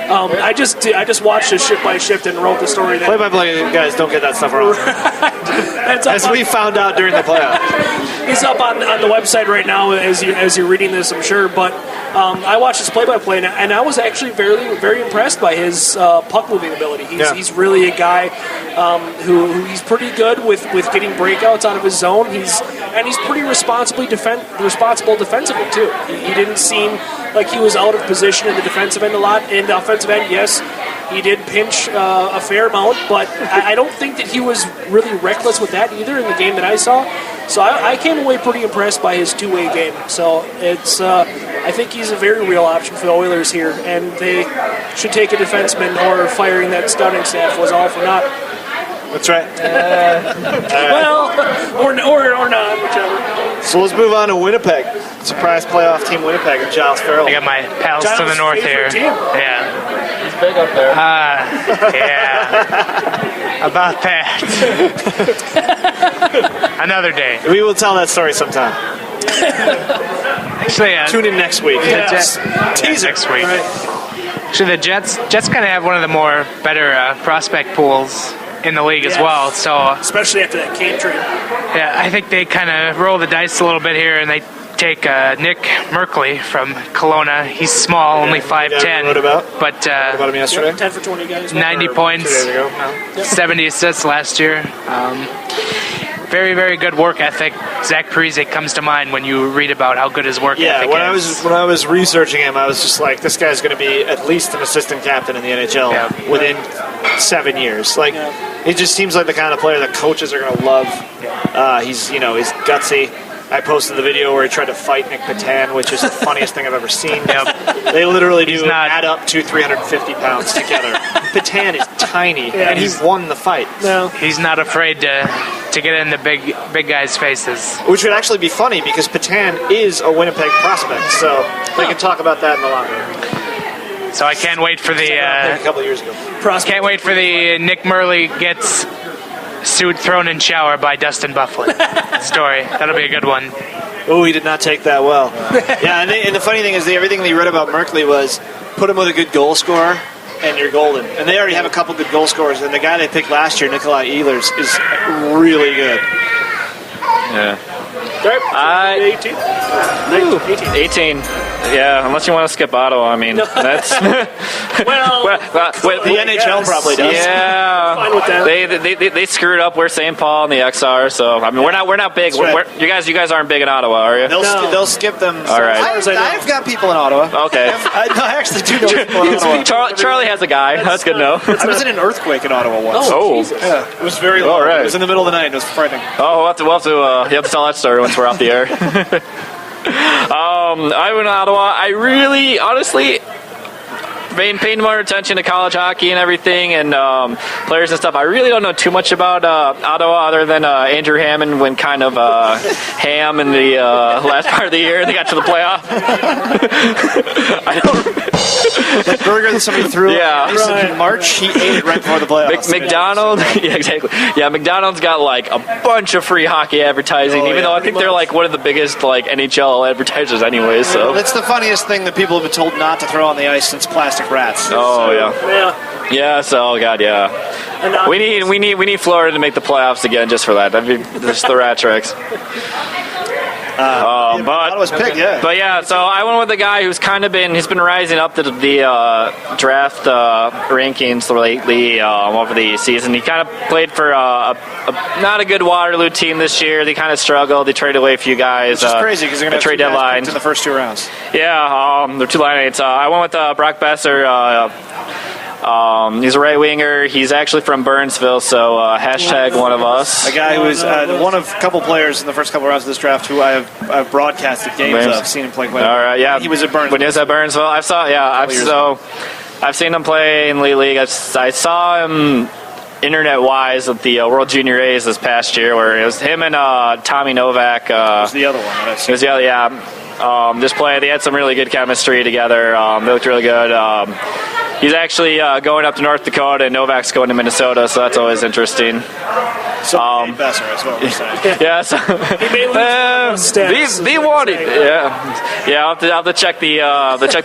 I just watched it shift by shift and wrote the story. Play-by-play guys don't get that stuff wrong. As we found out during the playoffs. He's up on the website right now as you're reading this, I'm sure. But I watched his play-by-play, and I was actually very, very impressed by his puck-moving ability. He's really a guy who he's pretty good with getting breakouts out of his zone. He's pretty responsible defensively too. He didn't seem like he was out of position in the defensive end a lot. In the offensive end, yes, he did pinch a fair amount, but I don't think that he was really reckless with that either in the game that I saw. So I came away pretty impressed by his two-way game. So it's I think he's a very real option for the Oilers here, and they should take a defenseman, or firing that scouting staff was all for naught. That's right. Well, or not, whichever. So let's move on to Winnipeg. Surprise playoff team Winnipeg and Giles Farrell. I got my pals to the north here. Team. Yeah. He's big up there. Yeah. About that. Another day. We will tell that story sometime. Actually, Tune in next week. Teaser next week. Right. Actually, the Jets kind of have one of the more better prospect pools in the league as well. So especially after that Kane trade. Yeah, I think they kind of roll the dice a little bit here, and they take Nick Merkley from Kelowna. He's small, only 5'10", but about him yesterday. 10 for 20 guys. 90 points, 70 assists last year. Very, very good work ethic. Zach Parise comes to mind when you read about how good his work ethic is. When I was researching him, I was just like, this guy's going to be at least an assistant captain in the NHL within 7 years. Like, he just seems like the kind of player that coaches are going to love. He's gutsy. I posted the video where he tried to fight Nick Patan, which is the funniest thing I've ever seen. They literally add up to 350 pounds together. Patan is tiny, and he won the fight. No, he's not afraid to get in the big guys' faces. Which would actually be funny because Patan is a Winnipeg prospect, so they can talk about that in the locker room. So I can't wait for the a couple of years ago. Can't wait for the Nick Murley gets suit thrown in shower by Dustin Bufflin story. That'll be a good one. Oh, he did not take that well. And the funny thing is, everything they read about Merkley was put him with a good goal scorer and you're golden. And they already have a couple good goal scorers. And the guy they picked last year, Nikolai Ehlers, is really good. Yeah. 18. Yeah, unless you want to skip Ottawa. I mean, that's well, the NHL probably does. Yeah, fine with that. They screwed up. We're St. Paul and the XR, so I mean, we're not big. Right. You guys aren't big in Ottawa, are you? They'll skip them. All right. I've got people in Ottawa. Okay. I actually do know people in Ottawa. Charlie has a guy. That's good to know. I was in an earthquake in Ottawa once. Oh. Yeah, it was very low. All right. It was in the middle of the night. It was frightening. Oh, you have to tell that story once we're off the air. I went to Ottawa. I really, honestly, paying more attention to college hockey and everything, and players and stuff. I really don't know too much about Ottawa other than Andrew Hammond went kind of ham in the last part of the year and they got to the playoff. I don't. That burger that somebody threw in March, he ate it right before the playoffs. McDonald's, yeah, exactly. Yeah, McDonald's got like a bunch of free hockey advertising, even though I think they're like one of the biggest like NHL advertisers anyway. So that's the funniest thing that people have been told not to throw on the ice since plastic rats. Oh yeah. So God, yeah. We need Florida to make the playoffs again just for that. That'd be just the rat tricks. But yeah, so I went with a guy who's he's been rising up the draft rankings lately over the season. He kind of played for not a good Waterloo team this year. They kind of struggled. They traded away a few guys. Which is crazy because they're going to trade deadline in the first 2 rounds. Yeah, they're 2 line-mates. I went with Brock Besser. He's a right winger. He's actually from Burnsville, so hashtag one of us. A guy who is one of a couple players in the first couple rounds of this draft who I've broadcasted games of. I've seen him play quite All right, yeah. He was at Burnsville. When he was at Burnsville, I've seen him play in Elite League. I saw him internet-wise at the World Junior A's this past year, where it was him and Tommy Novak. It was the other one. It was the other, yeah. Just play. They had some really good chemistry together. They looked really good. He's actually going up to North Dakota, and Novak's going to Minnesota, so that's always interesting. So Besser is what we're saying. Yeah, so, he wanted. Yeah. I'll have to check the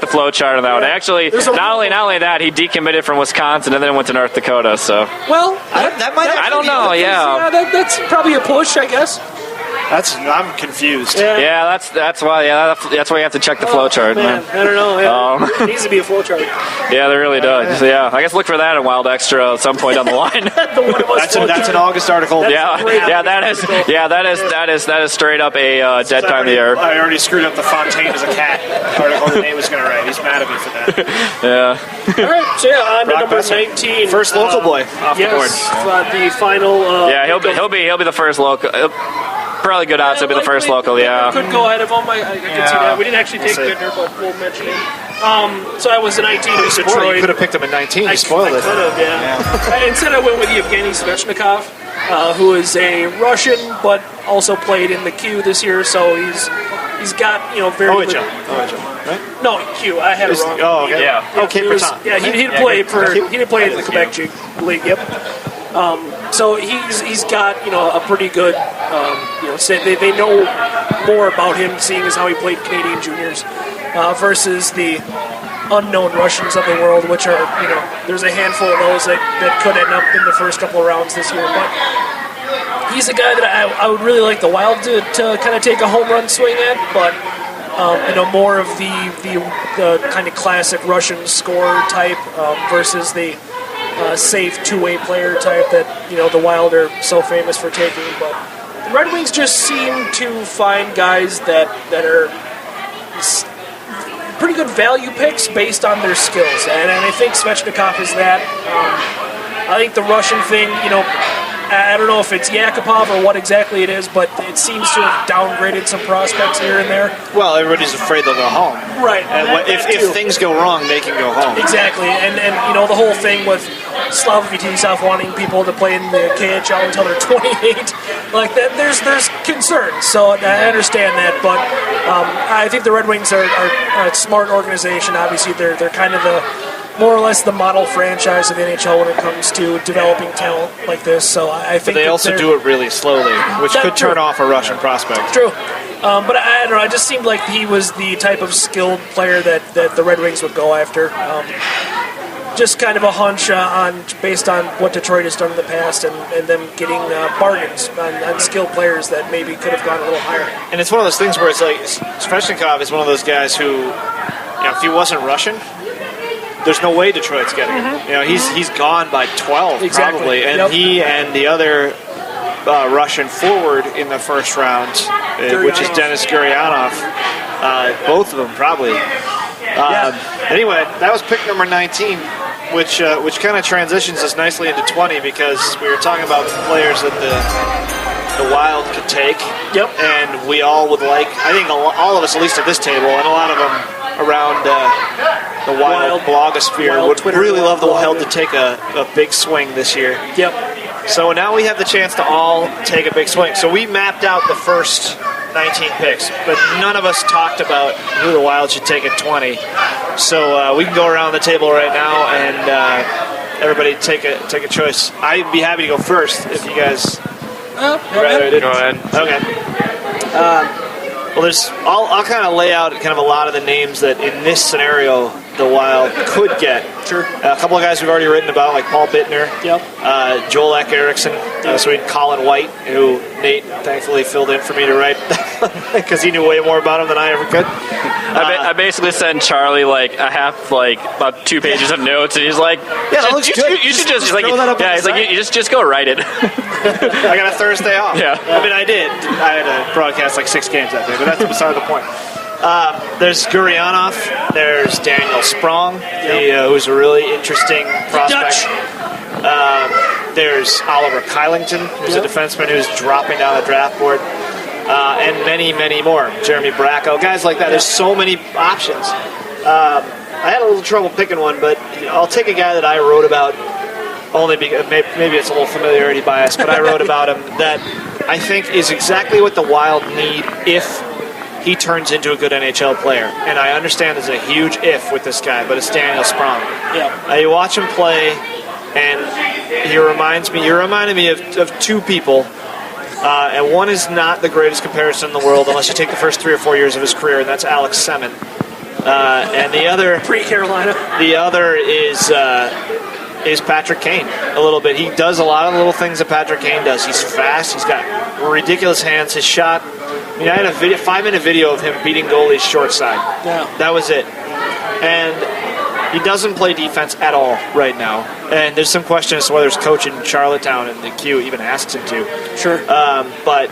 flow chart on that one. Actually, not only that, he decommitted from Wisconsin and then went to North Dakota. So well, that might. I don't know. Yeah, that's probably a push, I guess. I'm confused. Yeah, that's why. Yeah, that's why you have to check the flow chart. Man, I don't know. Yeah. It needs to be a flow chart. Yeah, there really does. Yeah, I guess look for that in Wild Extra at some point down the line. That's an August article. That is straight up a dead time of the year. I already screwed up the Fontaine as a cat article that Nate was going to write. He's mad at me for that. Yeah. All right, so on to number Besser. 19. First local boy off the board. The final. He'll be the first local. Probably good odds he'll be the first local. Yeah. Could go ahead of him. I could see that. We didn't actually take Bittner, but we'll mention it. So I was a 19 in Detroit. You could have picked him at 19. You spoiled it. I could have, yeah. Instead, I went with Yevgeny Svechnikov, who is a Russian, but also played in the Q this year. So he's got very. OHL, right? No, Q. I had it wrong. Oh, okay. Yeah. Okay, he didn't play in the Quebec League. Yep. So he's got a pretty good they know more about him, seeing as how he played Canadian juniors versus the unknown Russians of the world, which are there's a handful of those that could end up in the first couple of rounds this year. But he's a guy that I would really like the Wild to kind of take a home run swing at, but more of the kind of classic Russian scorer type versus the safe two-way player type that the Wild are so famous for taking. But the Red Wings just seem to find guys that are pretty good value picks based on their skills, and I think Svechnikov is that. I think the Russian thing, I don't know if it's Yakupov or what exactly it is, but it seems to have downgraded some prospects here and there. Well, everybody's afraid they'll go home. Right. And if things go wrong, they can go home. Exactly. And the whole thing with Slava Fetisov wanting people to play in the KHL until they're 28, like that, there's concerns. So I understand that, but I think the Red Wings are a smart organization. Obviously, they're kind of more or less the model franchise of the NHL when it comes to developing talent like this. So I think. But they also do it really slowly, which could turn off a Russian prospect. True. But I don't know. It just seemed like he was the type of skilled player that the Red Wings would go after. Just kind of a hunch based on what Detroit has done in the past and them getting bargains on skilled players that maybe could have gone a little higher. And it's one of those things where it's like Svechnikov is one of those guys who, if he wasn't Russian, there's no way Detroit's getting him. He's gone by 12 probably, and he and the other Russian forward in the first round, which is Denis Gurianov, both of them probably. Anyway, that was pick number 19, which kind of transitions us nicely into 20 because we were talking about players that the Wild could take. Yep. And we all would like, I think all of us at least at this table, and a lot of them around the Wild blogosphere would Twitter, really love the Wild to take a big swing this year. Yep. So now we have the chance to all take a big swing. So we mapped out the first 19 picks, but none of us talked about who the Wild should take at 20. So we can go around the table right now and everybody take a choice. I'd be happy to go first if you guys. Go ahead. Okay. Well, I'll kind of lay out kind of a lot of the names that in this scenario the Wild could get. Sure. A couple of guys we've already written about, like Paul Bittner, Joel Eriksson, so we had Colin White, who Nate thankfully filled in for me to write because he knew way more about him than I ever could. I basically sent Charlie about 2 pages of notes, and he's like, "Yeah, that looks good. You should just throw that up." Yeah, he's like, "You just go write it." I got a Thursday off. Yeah. I mean, I did. I had to broadcast 6 games that day, but that's beside the point. There's Gurianov. There's Daniel Sprong, who's a really interesting prospect. There's Oliver Kylington, who's a defenseman who's dropping down the draft board. And many, many more. Jeremy Bracco, guys like that. There's so many options. I had a little trouble picking one, but I'll take a guy that I wrote about only because maybe it's a little familiarity bias, but I wrote about him that I think is exactly what the Wild need if he turns into a good NHL player. And I understand there's a huge if with this guy, but it's Daniel Sprong. Yeah. You watch him play, and you're reminding me of two people. And one is not the greatest comparison in the world unless you take the first 3 or 4 years of his career, and that's Alex Semin. And the other pre-Carolina. The other is Patrick Kane a little bit. He does a lot of little things that Patrick Kane does. He's fast. He's got ridiculous hands. His shot. I mean, I had a 5-minute video of him beating goalies short side. Yeah. That was it. And he doesn't play defense at all right now. And there's some question as to whether his coach in Charlottetown and the Q even asks him to. Sure. But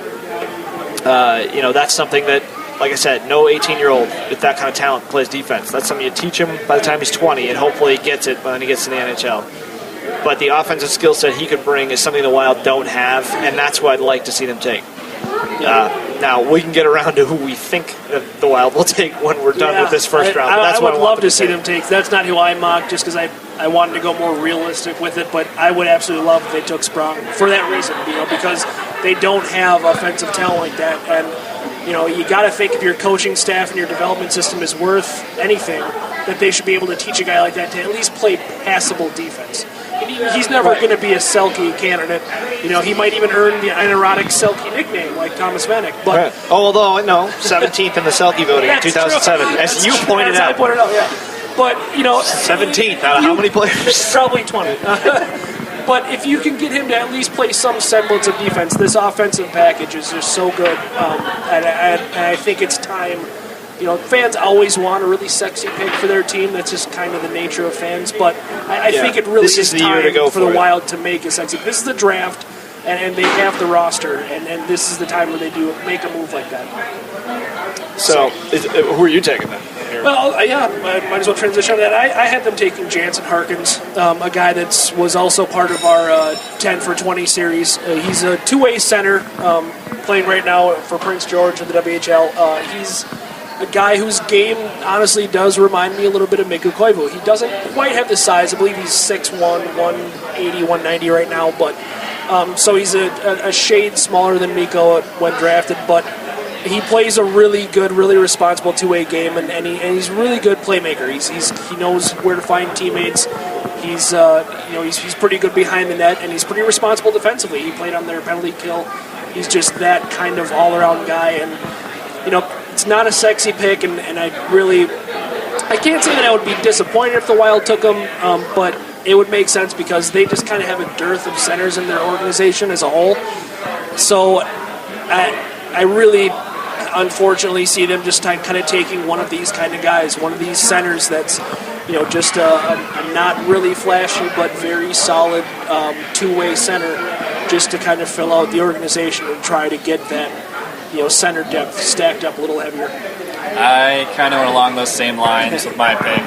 that's something that, like I said, no 18-year-old with that kind of talent plays defense. That's something you teach him by the time he's 20, and hopefully he gets it when he gets to the NHL. But the offensive skill set he could bring is something the Wild don't have, and that's what I'd like to see them take. Now, we can get around to who we think that the Wild will take when we're done with this first round. But that's I would love to see them take. That's not who I mocked, just because I wanted to go more realistic with it, but I would absolutely love if they took Sprong for that reason, because they don't have offensive talent like that. And, you got to think if your coaching staff and your development system is worth anything, that they should be able to teach a guy like that to at least play passable defense. He's never going to be a Selke candidate. He might even earn the ironic Selke nickname like Thomas Vanek. But although, no, 17th in the Selke voting in 2007, as you pointed out. I pointed out, yeah. But, 17th out of how many players? Probably 20. But if you can get him to at least play some semblance of defense, this offensive package is just so good. And I think it's time. Fans always want a really sexy pick for their team. That's just kind of the nature of fans. But I think it really is the time year to go for the Wild to make a sexy. This is the draft, and they have the roster, and this is the time where they do make a move like that. So who are you taking then? Well, I might as well transition to that. I had them taking Jansen Harkins, a guy that was also part of our 10 for 20 series. He's a two-way center, playing right now for Prince George in the WHL. He's a guy whose game honestly does remind me a little bit of Mikko Koivu. He doesn't quite have the size. I believe he's 6'1", 180, 190 right now, but so he's a shade smaller than Mikko when drafted, but he plays a really good, really responsible two-way game, and he's a really good playmaker. He knows where to find teammates. He's pretty good behind the net, and he's pretty responsible defensively. He played on their penalty kill. He's just that kind of all-around guy, and it's not a sexy pick, and I can't say that I would be disappointed if the Wild took him, but it would make sense because they just kind of have a dearth of centers in their organization as a whole. So I really, unfortunately, see them just kind of taking one of these kind of guys, one of these centers that's just a not really flashy but very solid two-way center, just to kind of fill out the organization and try to get that center depth stacked up a little heavier. I kind of went along those same lines with my pick.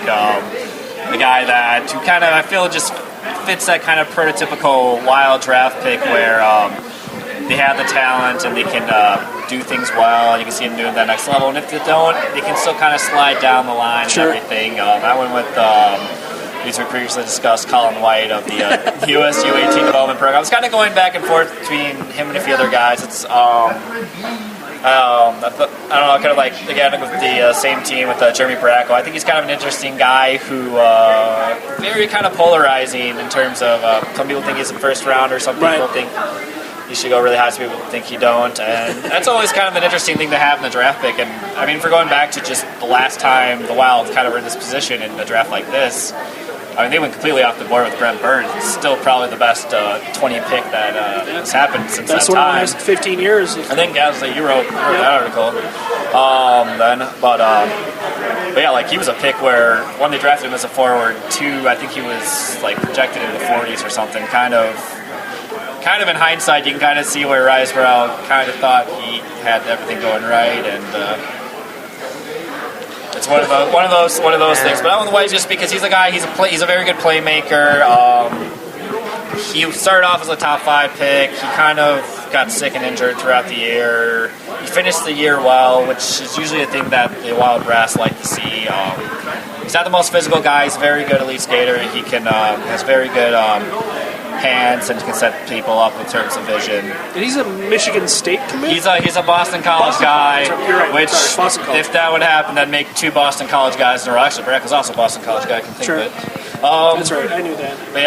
The guy that who kind of I feel just fits that kind of prototypical Wild draft pick where they have the talent and they can do things well, and you can see them doing that next level. And if they don't, they can still kind of slide down the line and everything. I went with as we previously discussed, Colin White of the US U18 development program. I was kind of going back and forth between him and a few other guys. It's I don't know, kind of like, again, with the same team with Jeremy Bracco. I think he's kind of an interesting guy who very kind of polarizing in terms of some people think he's a first rounder, some people think he should go really high, some people think he don't. And that's always kind of an interesting thing to have in the draft pick. And, I mean, if we're going back to just the last time the Wild kind of were in this position in a draft like this, I mean, they went completely off the board with Brent Burns. It's still probably the best 20 pick that has happened since that time. That's one of the last 15 years. I think, you wrote that article. But yeah, like, he was a pick where, when they drafted him as a forward, I think he was, like, projected in the 40s or something. Kind of in hindsight, you can kind of see where Riseborough kind of thought he had everything going right, and it's one of those things. But I went White just because he's a guy. He's a very good playmaker. He started off as a top 5 pick. He kind of got sick and injured throughout the year. He finished the year well, which is usually a thing that the Wild brass like to see. He's not the most physical guy. He's a very good elite skater. He has very good hands and can set people up in terms of vision. And he's a Michigan State commit? He's a Boston College guy, You're right. which, Boston College. if that would happen, that'd make 2 Boston College guys in a row. Actually, Brack was also a Boston College guy, I can think Sure. of it. That's right, I knew that. But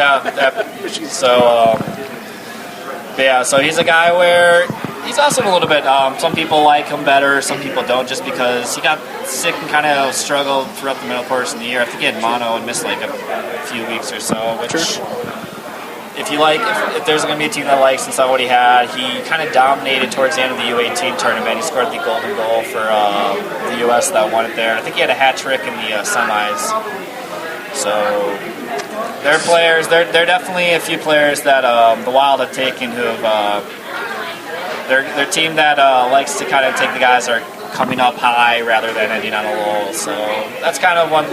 yeah, so he's a guy where he's also a little bit, some people like him better, some people don't, just because he got sick and kind of struggled throughout the middle course of the year. I think he had mono and missed like a few weeks or so, which if there's going to be a team that likes and saw what he had, he kind of dominated towards the end of the U18 tournament. He scored the golden goal for the U.S. that won it there. I think he had a hat trick in the semis. So they're players. They're definitely a few players that the Wild have taken who have. They're a team that likes to kind of take the guys that are coming up high rather than ending on a lull. So that's kind of where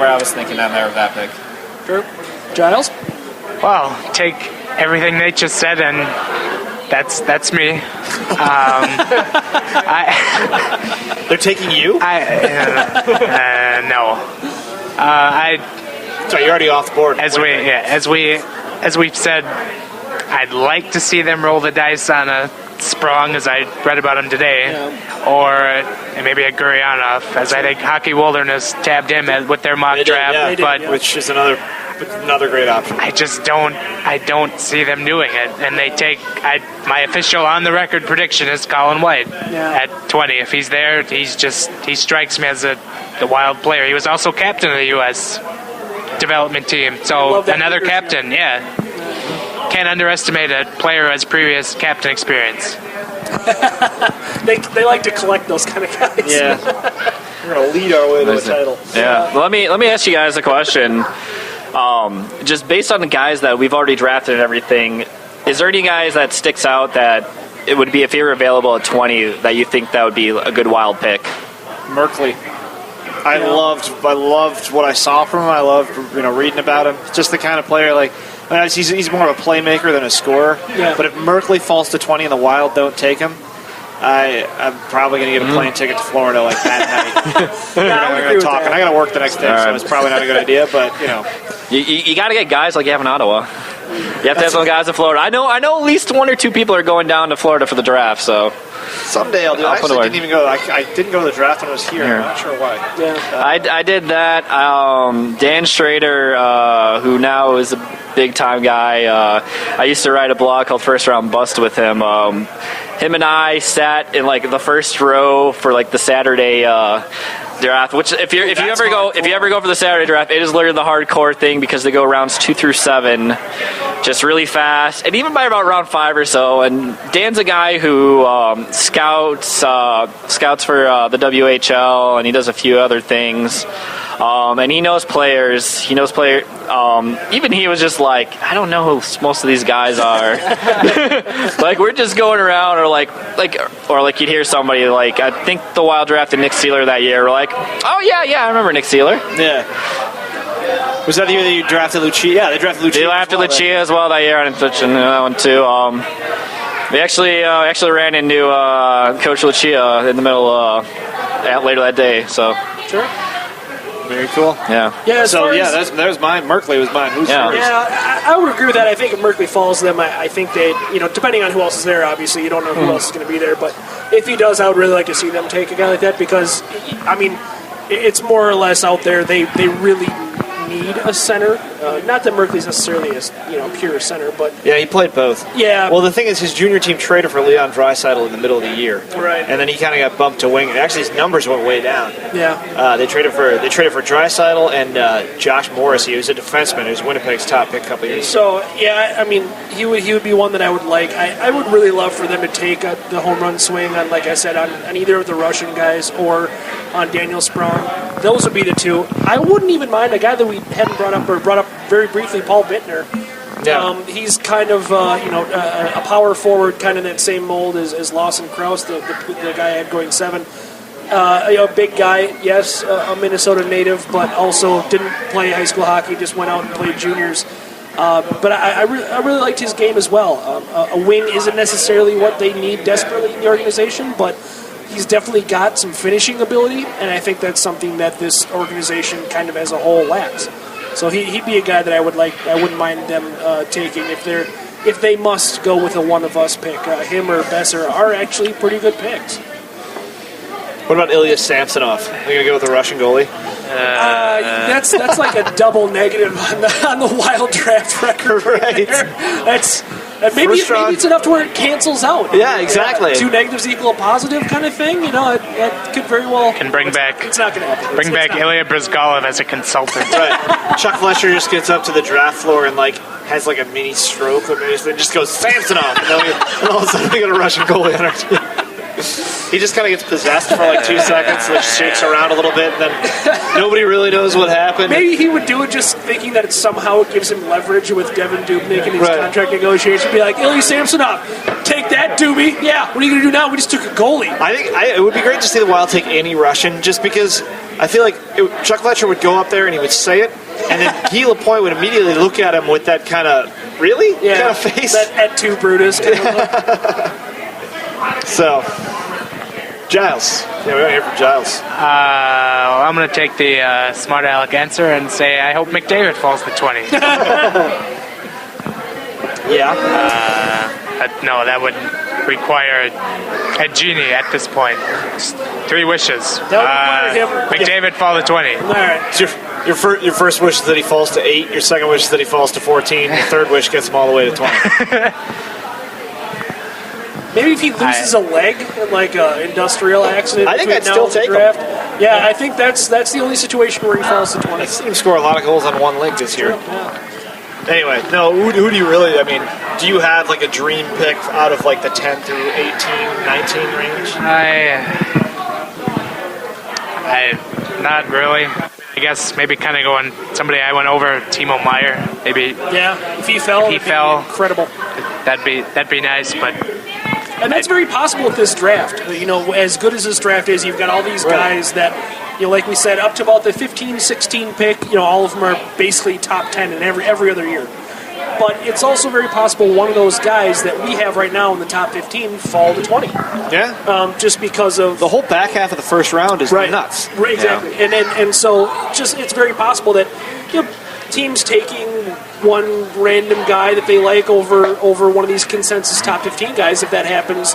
I was thinking on there with that pick. Sure. Giles? Well, take everything Nate just said, and that's me. They're taking you? No. Sorry, you're already off the board. As we've said, I'd like to see them roll the dice on a Sprong, as I read about him today, or maybe a Guryanov, as I think Hockey Wilderness tabbed him with their mock draft, which is another great option. I don't see them doing it, and they take. My official on the record prediction is Colin White at 20. If he's there, he strikes me as the Wild player. He was also captain of the U.S. development team, so another captain. Can't underestimate a player who has previous captain experience. They like to collect those kind of guys. Yeah, we're gonna lead our way to a title. Yeah. Well, let me ask you guys a question. Just based on the guys that we've already drafted and everything, is there any guys that sticks out that it would be, if you were available at 20, that you think that would be a good Wild pick? Merkley. I loved what I saw from him. I loved reading about him. Just the kind of player he's more of a playmaker than a scorer. Yeah. But if Merkley falls to 20 and the Wild don't take him, I'm probably going to get a plane ticket to Florida like that night. We're going to talk, and I got to work the next day, so it's probably not a good idea. But you got to get guys like you have in Ottawa. You have to have some guys in Florida. I know at least 1 or 2 people are going down to Florida for the draft. So someday I'll do. I actually didn't even go. I didn't go to the draft when I was here. I'm not sure why. Yeah. I did that. Dan Schrader, who now is a big time guy. I used to write a blog called First Round Bust with him. Him and I sat in the first row for the Saturday draft. Which if you ever go for the Saturday draft, it is literally the hardcore thing because they go rounds 2 through 7, just really fast, and even by about round 5 or so. And Dan's a guy who scouts for the WHL, and he does a few other things. And he knows players. Even he was just I don't know who most of these guys are. We're just going around, or you'd hear somebody I think the Wild drafted Nick Seeler that year. We're like, oh yeah, I remember Nick Seeler. Yeah. Was that the year that you drafted Lucia? Yeah, they drafted Lucia. They drafted Lucia as well that year. I didn't touch on that one too. We actually ran into Coach Lucia in the middle later that day. So sure. Very cool. Yeah. There's mine. Merkley was mine. Who's yours? Yeah, I would agree with that. I think if Merkley falls to them, I think they, depending on who else is there, obviously, you don't know who else is going to be there. But if he does, I would really like to see them take a guy like that because, it's more or less out there. They really need a center. Not that Merkley's necessarily a pure center, but yeah, he played both. Yeah. Well, the thing is, his junior team traded for Leon Draisaitl in the middle of the year, right? And then he kind of got bumped to wing. And actually, his numbers went way down. Yeah. They traded for Draisaitl and Josh Morrissey, who's a defenseman, who's Winnipeg's top pick a couple years ago. So yeah, he would be one that I would like. I would really love for them to take the home run swing on, like I said, on either of the Russian guys or on Daniel Sprong. Those would be the two. I wouldn't even mind a guy that we hadn't brought up very briefly, Paul Bittner. Yeah. He's kind of a power forward, kind of that same mold as Lawson Krause, the guy I had going 7. A big guy, yes, a Minnesota native, but also didn't play high school hockey, just went out and played juniors. But I really liked his game as well. A wing isn't necessarily what they need desperately in the organization, but he's definitely got some finishing ability, and I think that's something that this organization kind of as a whole lacks. So he'd be a guy that I wouldn't mind them taking if they must go with a one of us pick. Him or Besser are actually pretty good picks. What about Ilya Samsonov? Are you going to go with a Russian goalie? That's like a double negative on the Wild draft record. Right. Maybe it's enough to where it cancels out. Yeah, exactly. 2 negatives equal a positive kind of thing. It could very well. Can bring back. It's not going to happen. Bring back Ilya Bryzgalov as a consultant. Right. Chuck Fletcher just gets up to the draft floor and has a mini stroke, and then just goes Samsonov, and then all of a sudden we got a Russian goalie on our team. He just kind of gets possessed for 2 seconds, shakes around a little bit, and then nobody really knows what happened. Maybe he would do it just thinking that somehow it gives him leverage with Devin Dubnyk in his contract negotiation. Be like, Ilya Samsonov, take that, Doobie. Yeah, what are you going to do now? We just took a goalie. I think it would be great to see the Wild take any Russian, just because I feel like Chuck Fletcher would go up there and he would say it, and then Guy Lapointe would immediately look at him with that kind of, really? Yeah, kind of face. That et tu, Brutus kind of look. So, Giles. Yeah, we want to hear from Giles. Well, I'm going to take the smart aleck answer and say I hope McDavid falls to 20. Yeah. No, that would require a genie at this point. Just 3 wishes. McDavid fall to 20. All right. So your first wish is that he falls to 8. Your second wish is that he falls to 14. Your third wish gets him all the way to 20. Maybe if he loses a leg in an industrial accident. I think I'd still take him. Yeah, I think that's the only situation where he falls to 20. I've seen him score a lot of goals on one leg this year. Yeah. Anyway, no, who do you really, do you have a dream pick out of the 10 through 18, 19 range? I not really. I guess maybe kind of going somebody I went over, Timo Meyer. Maybe. Yeah, if he fell, incredible. That'd be nice, but. And that's very possible with this draft. As good as this draft is, you've got all these guys that, like we said, up to about the 15, 16 pick, all of them are basically top 10 in every other year. But it's also very possible one of those guys that we have right now in the top 15 fall to 20. Yeah. Just because of... The whole back half of the first round is nuts. Right, exactly. Yeah. And so it's very possible that teams taking one random guy that they like over one of these consensus top 15 guys, if that happens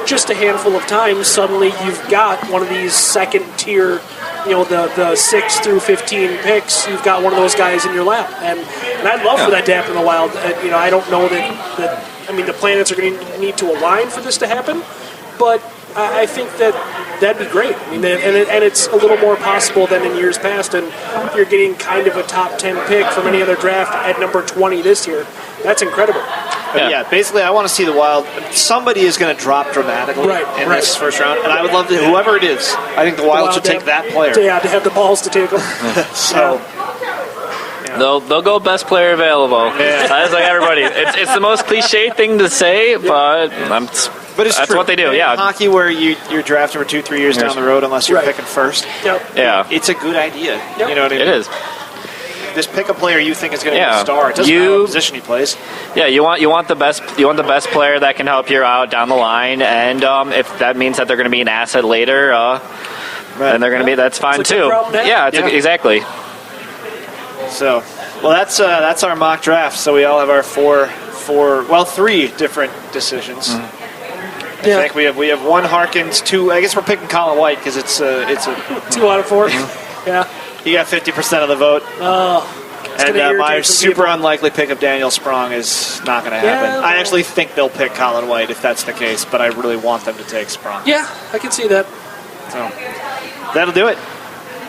just a handful of times, suddenly you've got one of these second tier, the 6 through 15 picks, you've got one of those guys in your lap. And I'd love for that to happen in the Wild. I don't know that the planets are going to need to align for this to happen, but I think that'd be great. And it's a little more possible than in years past. And you're getting kind of a top 10 pick from any other draft at number 20 this year. That's incredible. Yeah, basically, I want to see the Wild. Somebody is going to drop dramatically in this first round, and I would love to. Whoever it is, I think the Wild should take that player. To have the balls to take them. So. They'll go best player available. Yeah. That's like everybody. It's the most cliche thing to say, but that's true. What they do. In hockey, where you're drafted for 2-3 years down the road, unless you're picking first. Yep. Yeah, it's a good idea. Yep. You know what I mean? It is. Just pick a player you think is going to be a star. It doesn't matter what position he plays. Yeah, you want the best player that can help you out down the line, and if that means that they're going to be an asset later, then they're going to be. That's fine too. Exactly. So, well, that's our mock draft. So we all have our 3 different decisions. I think we have 1 Harkins, 2. I guess we're picking Colin White because it's a 2 out of 4. Yeah. He got 50% of the vote. And my super unlikely pick of Daniel Sprong is not going to happen. I actually think they'll pick Colin White if that's the case, but I really want them to take Sprong. Yeah, I can see that. So that'll do it.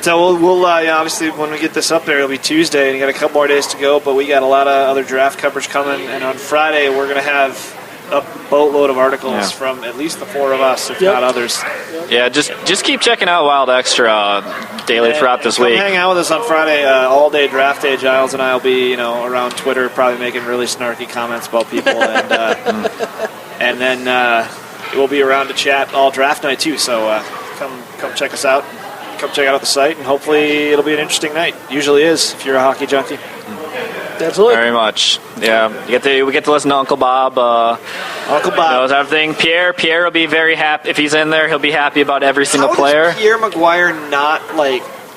So we'll obviously when we get this up there, it'll be Tuesday, and you got a couple more days to go. But we got a lot of other draft coverage coming, and on Friday we're going to have a boatload of articles from at least the 4 of us, if not others. Yeah, just keep checking out Wild Extra daily throughout this week. Hang out with us on Friday, all day draft day. Giles and I will be around Twitter, probably making really snarky comments about people, and then we'll be around to chat all draft night too. So come check us out. Come check out the site, and hopefully it'll be an interesting night. Usually is if you're a hockey junkie. Absolutely. Very much. Yeah. We get to listen to Uncle Bob. Uncle Bob knows everything. Pierre will be very happy if he's in there. He'll be happy about every single player. Does Pierre Maguire not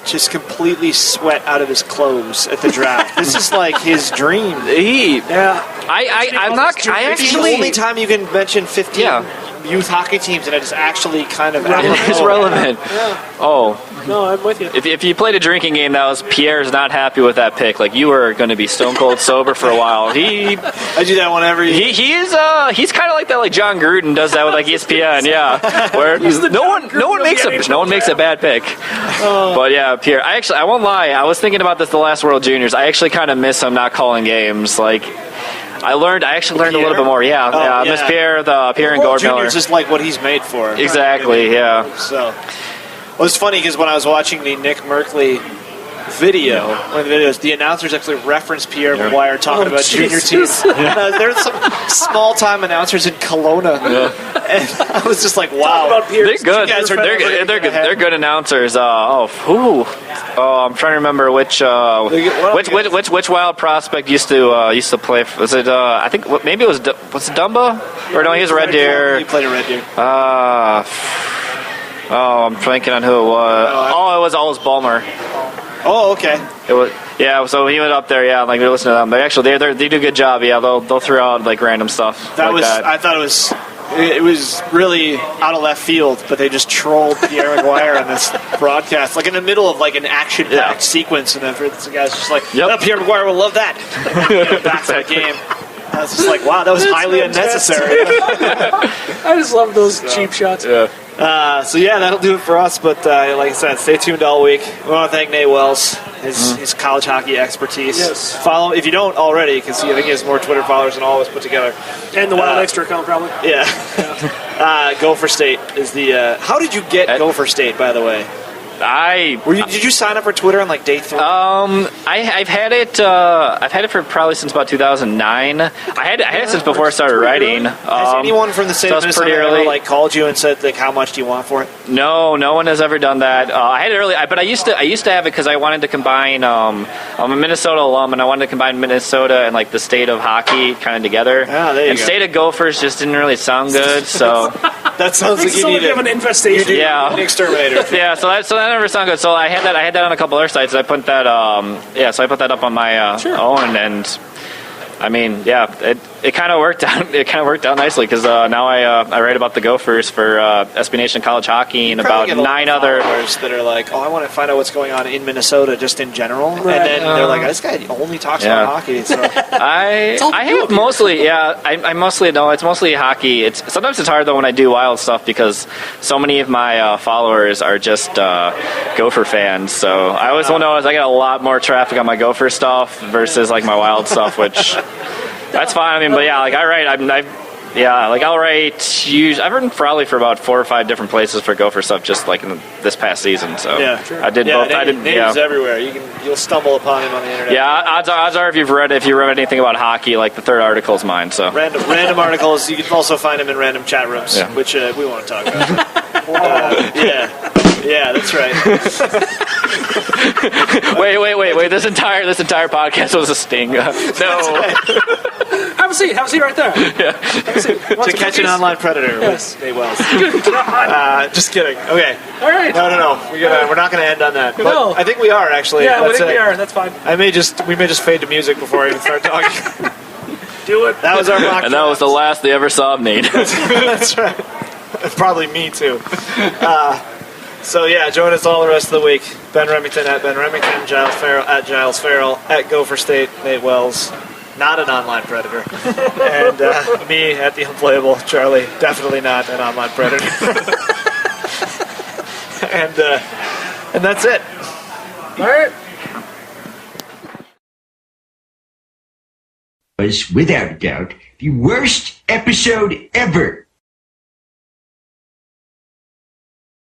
just completely sweat out of his clothes at the draft. This is like his dream. I'm not. It's the only time you can mention 15 youth hockey teams, and it's actually kind of It's relevant. Yeah. Oh. No, I'm with you. If you played a drinking game, that was Pierre's not happy with that pick. Like, you were going to be stone cold sober for a while. I do that whenever he's kind of like that. Like John Gruden does that with like ESPN. Yeah, where no one makes a bad pick. But yeah, Pierre. I won't lie. I was thinking about this the last World Juniors. I actually kind of miss him not calling games. Like, I actually learned a little bit more. I miss Pierre, Pierre and Gord Miller. Juniors is like what he's made for. Exactly. Yeah. So. Well, it's funny because when I was watching the Nick Merkley video, one of the videos, the announcers actually referenced Pierre McGuire talking about junior teams. There's some small-time announcers in Kelowna, and I was just like, "Wow, they're good. They're good announcers." I'm trying to remember which Wild prospect used to play. Was it? I think maybe it was Dumba, or no? He was Red Deer. He played a Red Deer. I'm blanking on who it was. It was Allis Ballmer. Oh, okay. It was, so he went up there, like we listen to them. They do a good job, they'll throw out like random stuff. I thought it was really out of left field, but they just trolled Pierre McGuire on this broadcast, like in the middle of like an action-packed sequence, and then the guy's just like, Pierre McGuire will love that. Back to the game. I was just like, wow, that was highly unnecessary. I just love those cheap shots. Yeah. That'll do it for us. But like I said, stay tuned all week. We want to thank Nate Wells, his college hockey expertise. Yes. Follow if you don't already, because I think he has more Twitter followers than all of us put together. And the Wild Extra account, probably. Yeah. Gopher State is the. How did you get Gopher State, by the way? Did you sign up for Twitter on like day 3? I've had it. I've had it for probably since about 2009. I had it since before I started writing. Has anyone from the state of Minnesota ever called you and said like how much do you want for it? No one has ever done that. I had it early, but I used to have it because I wanted to combine. I'm a Minnesota alum, and I wanted to combine Minnesota and like the state of hockey kind of together. There you go. State of Gophers just didn't really sound good, so. That sounds like you need an infestation. An exterminator. Yeah, so that never sounded good. So I had that on a couple other sites. I put that so I put that up on my own, and I mean, it kind of worked out. It kind of worked out nicely because now I write about the Gophers for SB Nation College Hockey and about 9 other that are like, I want to find out what's going on in Minnesota just in general, and then they're like, this guy only talks about hockey. So I have mostly I mostly know it's mostly hockey. Sometimes it's hard though when I do Wild stuff because so many of my followers are just Gopher fans. So I always will notice I get a lot more traffic on my Gopher stuff versus like my Wild stuff, which. That's fine. I mean, but I write. I'll write. I've written probably for about 4 or 5 different places for Gopher stuff, just like in this past season. So I did both. Names everywhere. You'll stumble upon him on the internet. Yeah, odds are if you've read anything about hockey, like the third article is mine. So random articles. You can also find them in random chat rooms, which we won't talk about. Yeah, that's right. Wait! This entire podcast was a sting. No. Have a seat right there. To catch an online predator with Nate Wells. Just kidding. Okay. All right. No. We're not going to end on that. But I think we are actually. Yeah, I think we are. That's fine. We may just fade to music before I even start talking. Do it. That was our mock. And that was the last they ever saw of Nate. That's right. Probably me too. So join us all the rest of the week. Ben Remington at Ben Remington, Giles Farrell at Giles Farrell, at Gopher State, Nate Wells, not an online predator, and me at the Unplayable, Charlie, definitely not an online predator. and that's it. All right. Was without a doubt the worst episode ever.